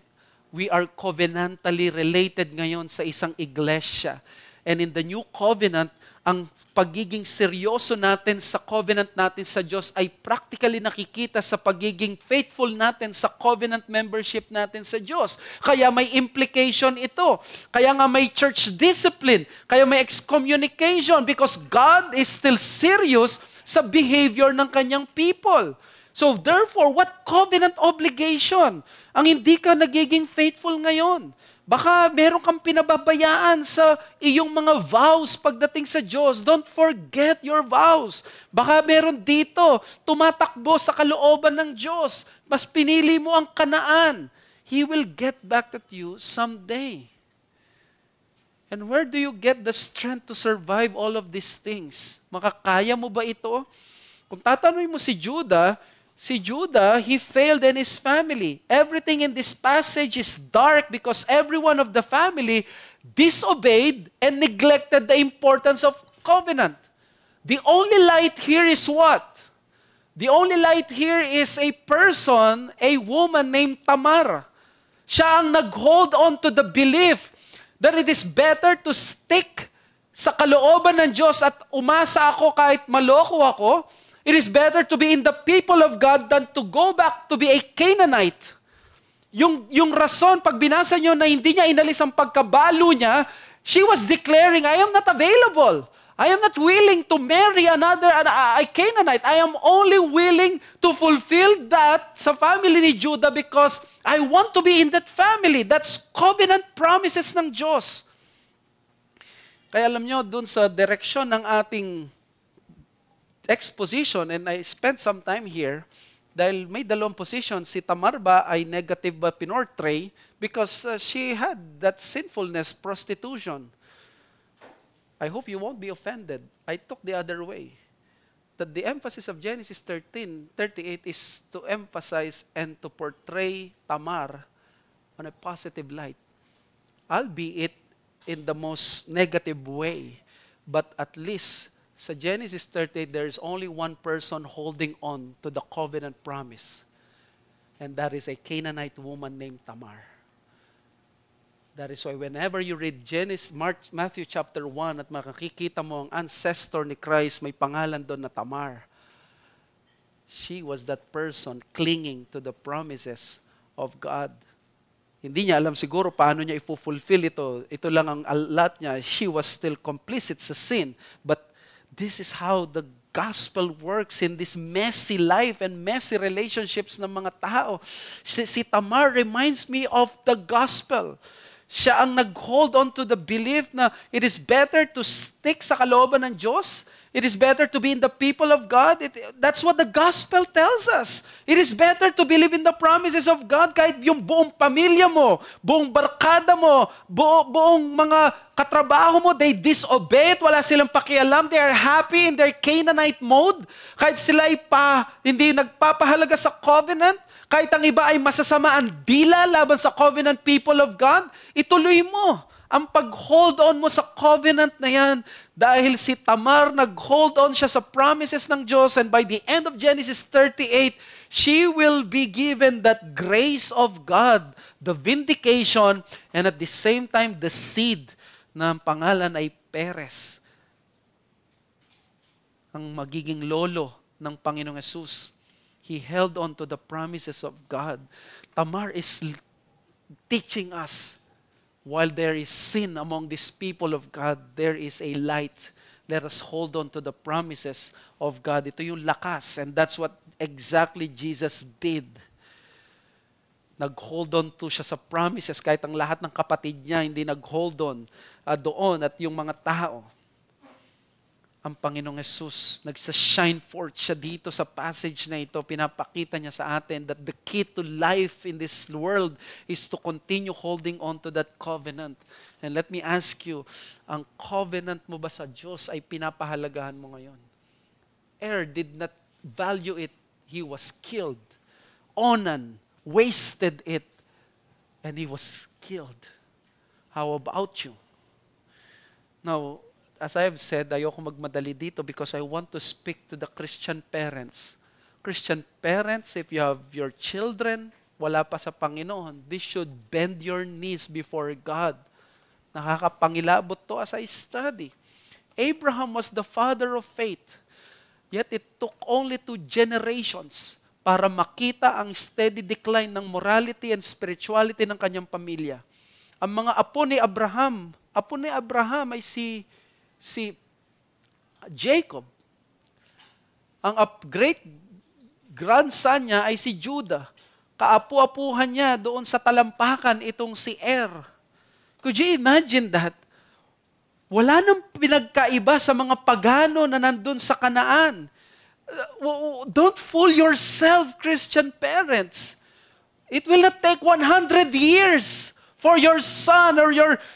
We are covenantally related ngayon sa isang iglesia. And in the new covenant, ang pagiging seryoso natin sa covenant natin sa Diyos ay practically nakikita sa pagiging faithful natin sa covenant membership natin sa Diyos. Kaya may implication ito. Kaya nga may church discipline. Kaya may excommunication because God is still serious sa behavior ng kanyang people. So therefore, what covenant obligation ang hindi ka nagiging faithful ngayon? Baka meron kang pinababayaan sa iyong mga vows pagdating sa Diyos. Don't forget your vows. Baka meron dito, tumatakbo sa kalooban ng Diyos. Mas pinili mo ang Kanaan. He will get back at you someday. And where do you get the strength to survive all of these things? Makakaya mo ba ito? Kung tatanungin mo si Judah, he failed in his family. Everything in this passage is dark because everyone of the family disobeyed and neglected the importance of covenant. The only light here is what? The only light here is a person, a woman named Tamar. Siya ang nag-hold on to the belief that it is better to stick sa kalooban ng Diyos at umasa ako kahit maloko ako. It is better to be in the people of God than to go back to be a Canaanite. Yung rason, pag binasa nyo na hindi niya inalis ang pagkabalo niya, she was declaring, I am not available. I am not willing to marry a Canaanite. I am only willing to fulfill that sa family ni Judah because I want to be in that family. That's covenant promises ng Diyos. Kaya alam nyo, dun sa direksyon ng ating exposition, and I spent some time here, dahil may dalawang position, si Tamar ba ay negative ba pinortray because she had that sinfulness, prostitution. I hope you won't be offended. I took the other way. That the emphasis of Genesis 13:38 is to emphasize and to portray Tamar on a positive light. Albeit in the most negative way, but at least sa Genesis 38, there is only one person holding on to the covenant promise. And that is a Canaanite woman named Tamar. That is why whenever you read Matthew chapter 1 at makikita mo ang ancestor ni Christ, may pangalan doon na Tamar. She was that person clinging to the promises of God. Hindi niya alam siguro paano niya i-fulfill ito. Ito lang ang alat niya. She was still complicit sa sin. But this is how the gospel works in this messy life and messy relationships ng mga tao. Si Tamar reminds me of the gospel. Siya ang nag-hold on to the belief na it is better to stick sa kalooban ng Diyos. It is better to be in the people of God. That's what the gospel tells us. It is better to believe in the promises of God kahit yung buong pamilya mo, buong barkada mo, buong mga katrabaho mo, they disobey it, wala silang pakialam, they are happy in their Canaanite mode. Kahit sila ay hindi nagpapahalaga sa covenant, kahit ang iba ay masasama ang dila laban sa covenant people of God, ituloy mo ang pag-hold on mo sa covenant na yan. Dahil si Tamar, nag-hold on siya sa promises ng Diyos, and by the end of Genesis 38, she will be given that grace of God, the vindication, and at the same time, the seed na ang pangalan ay Perez, ang magiging lolo ng Panginoong Hesus. He held on to the promises of God. Tamar is teaching us, while there is sin among these people of God, there is a light. Let us hold on to the promises of God. Ito yung lakas, and that's what exactly Jesus did. Nag-hold on to siya sa promises, kahit ang lahat ng kapatid niya hindi nag-hold on doon, at yung mga tao. Ang Panginoong Hesus, nagsa-shine forth siya dito sa passage na ito. Pinapakita niya sa atin that the key to life in this world is to continue holding on to that covenant. And let me ask you, ang covenant mo ba sa Diyos ay pinapahalagahan mo ngayon? Did not value it. He was killed. Onan wasted it, and he was killed. How about you? Now, as I have said, ayoko magmadali dito because I want to speak to the Christian parents. Christian parents, if you have your children, wala pa sa Panginoon, this should bend your knees before God. Nakakapangilabot to as I study. Abraham was the father of faith. Yet it took only 2 generations para makita ang steady decline ng morality and spirituality ng kanyang pamilya. Ang mga apo ni Abraham ay si Jacob. Ang great grandson niya ay si Judah. Kaapu-apuhan niya doon sa talampakan itong si Could you imagine that? Wala nang pinagkaiba sa mga pagano na nandun sa Kanaan. Don't fool yourself, Christian parents. It will not take 100 years for your son or your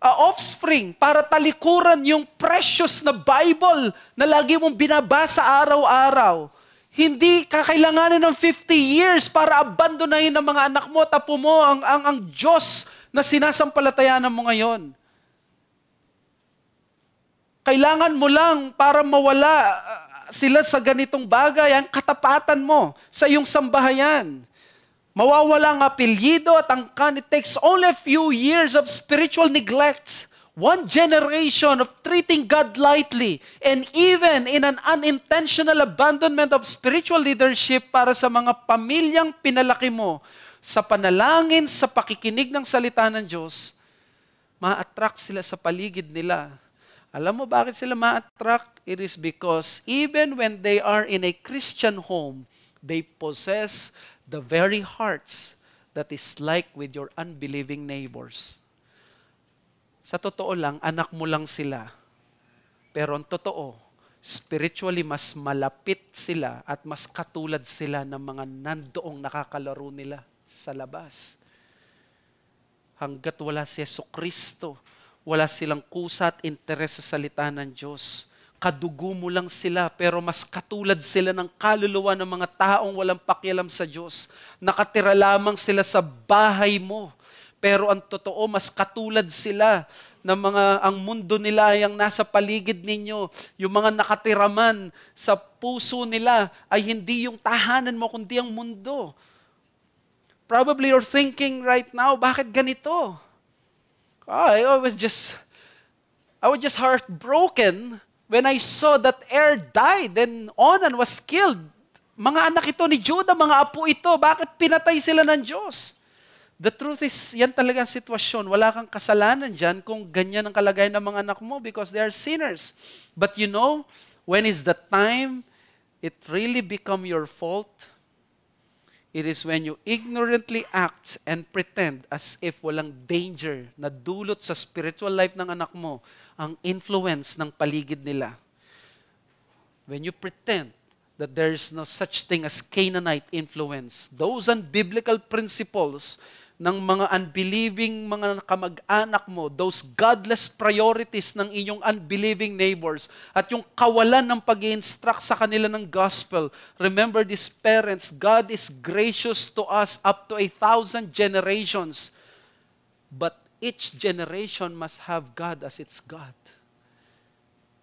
offspring para talikuran yung precious na Bible na lagi mong binabasa araw-araw. Hindi kakailanganin ng 50 years para abandonahin ng mga anak mo, tapo mo ang Diyos na sinasampalatayaan mo ngayon. Kailangan mo lang para mawala sila sa ganitong bagay, ang katapatan mo sa iyong sambahayan. Mawawala ang apelyido at angkan. It takes only a few years of spiritual neglect, 1 generation of treating God lightly, and even in an unintentional abandonment of spiritual leadership para sa mga pamilyang pinalaki mo sa panalangin, sa pakikinig ng salita ng Diyos, ma-attract sila sa paligid nila. Alam mo bakit sila ma-attract? It is because even when they are in a Christian home, they possess the very hearts that is like with your unbelieving neighbors. Sa totoo lang, anak mo lang sila. Pero ang totoo, spiritually mas malapit sila at mas katulad sila ng mga nandoong nakakalaro nila sa labas. Hanggat wala si Jesucristo, wala silang kusa at interes sa salita ng Diyos. Kadugo mo lang sila, pero mas katulad sila ng kaluluwa ng mga taong walang pakialam sa Diyos. Nakatira lamang sila sa bahay mo, pero ang totoo, mas katulad sila ng ang mundo nila ay ang nasa paligid ninyo. Yung mga nakatiraman sa puso nila ay hindi yung tahanan mo, kundi ang mundo. Probably you're thinking right now, bakit ganito? I was just heartbroken when I saw that died and Onan was killed mga anak ito ni Judah, mga apo ito, bakit pinatay sila ng Diyos? The truth is, yan talaga ang sitwasyon. Wala kang kasalanan dyan kung ganyan ang kalagayan ng mga anak mo because they are sinners. But you know, when is the time it really become your fault? It is when you ignorantly act and pretend as if walang danger na dulot sa spiritual life ng anak mo ang influence ng paligid nila. When you pretend that there is no such thing as Canaanite influence, those unbiblical principles ng mga unbelieving mga kamag-anak mo, those godless priorities ng inyong unbelieving neighbors, at yung kawalan ng pag-i-instruct sa kanila ng gospel. Remember these parents, God is gracious to us up to 1,000 generations. But each generation must have God as its God.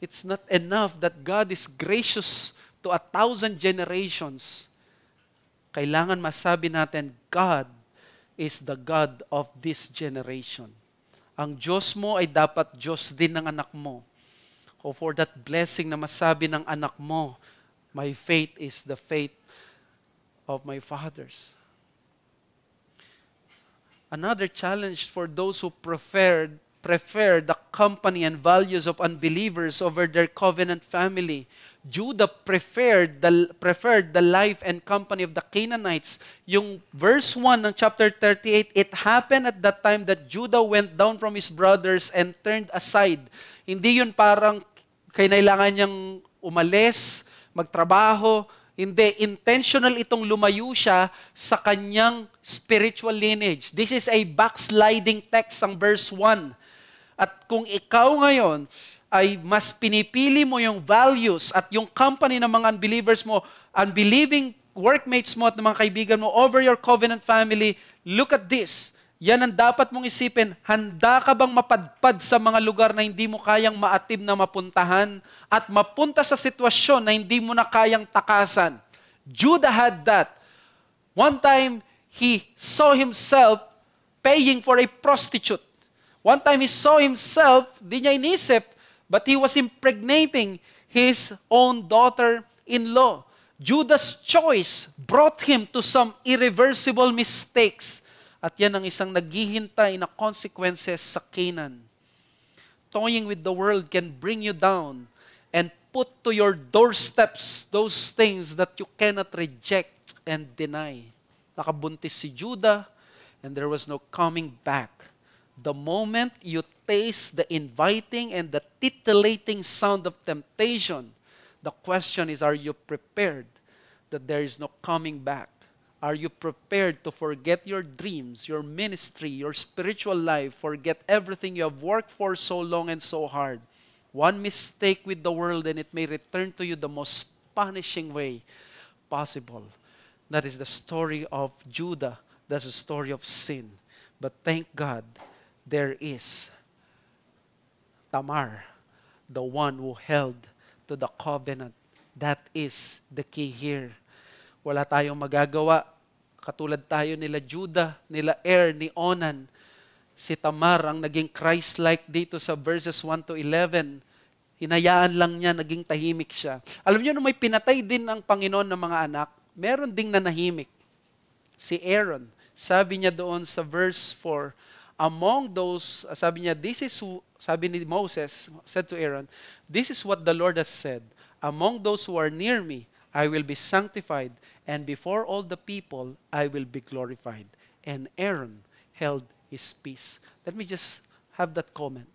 It's not enough that God is gracious to 1,000 generations. Kailangan masabi natin, God is the God of this generation. Ang Diyos mo ay dapat Diyos din ng anak mo. O for that blessing na masabi ng anak mo, my faith is the faith of my fathers. Another challenge for those who prefer the company and values of unbelievers over their covenant family. Judah preferred the life and company of the Canaanites. Yung verse 1 ng chapter 38, it happened at that time that Judah went down from his brothers and turned aside. Hindi yun parang kailangan niyang umalis, magtrabaho. Hindi, intentional itong lumayo siya sa kanyang spiritual lineage. This is a backsliding text ang verse 1. At kung ikaw ngayon ay mas pinipili mo yung values at yung company ng mga unbelievers mo, unbelieving workmates mo at ng mga kaibigan mo over your covenant family, look at this. Yan ang dapat mong isipin. Handa ka bang mapadpad sa mga lugar na hindi mo kayang maatim na mapuntahan at mapunta sa sitwasyon na hindi mo na kayang takasan? Judah had that. One time, he saw himself paying for a prostitute. One time, he saw himself, di niya inisip, but he was impregnating his own daughter-in-law. Judah's choice brought him to some irreversible mistakes. At yan ang isang naghihintay na consequences sa Canaan. Toying with the world can bring you down and put to your doorsteps those things that you cannot reject and deny. Nakabuntis si Judah and there was no coming back. The moment you taste the inviting and the titillating sound of temptation, the question is, are you prepared that there is no coming back? Are you prepared to forget your dreams, your ministry, your spiritual life, forget everything you have worked for so long and so hard? One mistake with the world and it may return to you the most punishing way possible. That is the story of Judah. That's the story of sin. But thank God, there is Tamar, the one who held to the covenant. That is the key here. Wala tayong magagawa. Katulad tayo nila Judah, nila ni Onan. Si Tamar ang naging Christ-like dito sa verses 1 to 11. Hinayaan lang niya, naging tahimik siya. Alam niyo, nung may pinatay din ang Panginoon ng mga anak, meron ding nanahimik. Si Aaron. Sabi niya doon sa verse 4, among those, sabi niya, sabi ni Moses, said to Aaron, this is what the Lord has said, among those who are near me, I will be sanctified, and before all the people, I will be glorified. And Aaron held his peace. Let me just have that comment.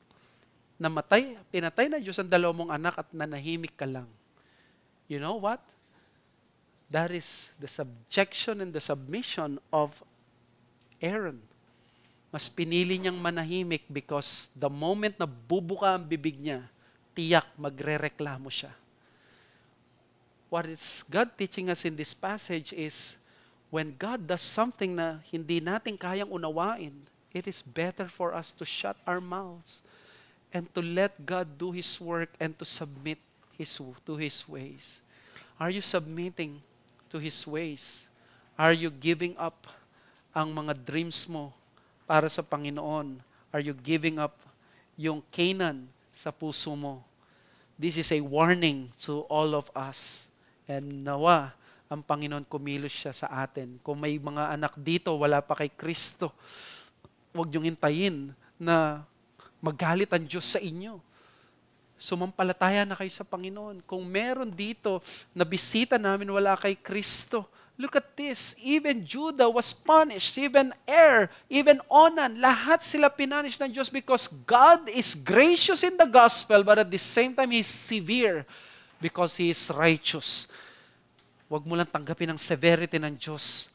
Pinatay na Diyos ang dalawang mong anak at nanahimik ka lang. You know what? That is the subjection and the submission of Aaron. Mas pinili niyang manahimik because the moment na bubuka ang bibig niya, tiyak magrereklamo siya. What is God teaching us in this passage is when God does something na hindi natin kayang unawain, it is better for us to shut our mouths and to let God do His work and to submit to His ways. Are you submitting to His ways? Are you giving up ang mga dreams mo para sa Panginoon? Are you giving up yung Canaan sa puso mo? This is a warning to all of us. And nawa, ang Panginoon kumilos siya sa atin. Kung may mga anak dito, wala pa kay Kristo, huwag niyong hintayin na magalit ang Diyos sa inyo. Sumampalataya na kayo sa Panginoon. Kung meron dito na bisita namin wala kay Kristo, look at this. Even Judah was punished. Even Er, even Onan, lahat sila pinunish ng Diyos because God is gracious in the gospel but at the same time He is severe because He is righteous. Huwag mo lang tanggapin ang severity ng Diyos.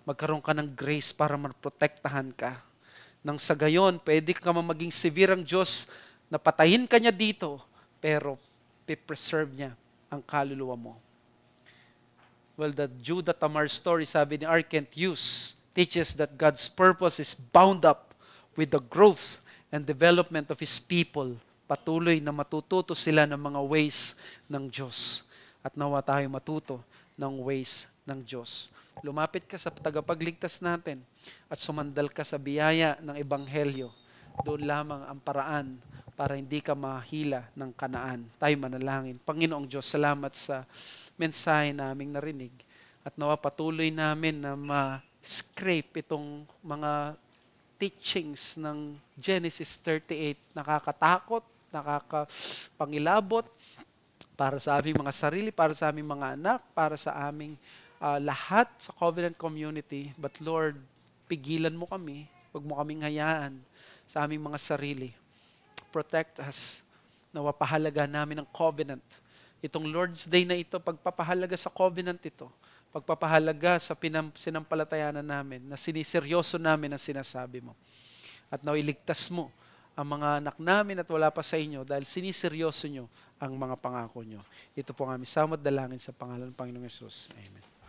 Magkaroon ka ng grace para maprotektahan ka. Nang sa gayon, pwede ka maging severe ang Diyos na patayin ka niya dito, pero pipreserve niya ang kaluluwa mo. Well, the Judah Tamar story, sabi ni R. Kent Hughes, teaches that God's purpose is bound up with the growth and development of His people. Patuloy na matututo sila ng mga ways ng Diyos. At nawa tayo matuto ng ways ng Diyos. Lumapit ka sa tagapagligtas natin at sumandal ka sa biyaya ng Ebanghelyo. Doon lamang ang paraan para hindi ka mahila ng kanaan. Tayo manalangin. Panginoong Diyos, salamat sa mensahe naming narinig at nawa patuloy namin na ma-scrape itong mga teachings ng Genesis 38. Nakakatakot, nakakapangilabot para sa aming mga sarili, para sa aming mga anak, para sa aming lahat sa Covenant Community. But Lord, pigilan mo kami. Huwag mo kaming hayaan sa aming mga sarili. Protect us. Nawapahalaga namin ang covenant. Itong Lord's Day na ito, pagpapahalaga sa covenant ito, pagpapahalaga sa sinampalatayanan namin, na siniseryoso namin ang sinasabi mo. At nauiligtas mo ang mga anak namin at wala pa sa inyo dahil siniseryoso nyo ang mga pangako nyo. Ito po ang aming samot dalangin sa pangalan ng Panginoong Yesus. Amen.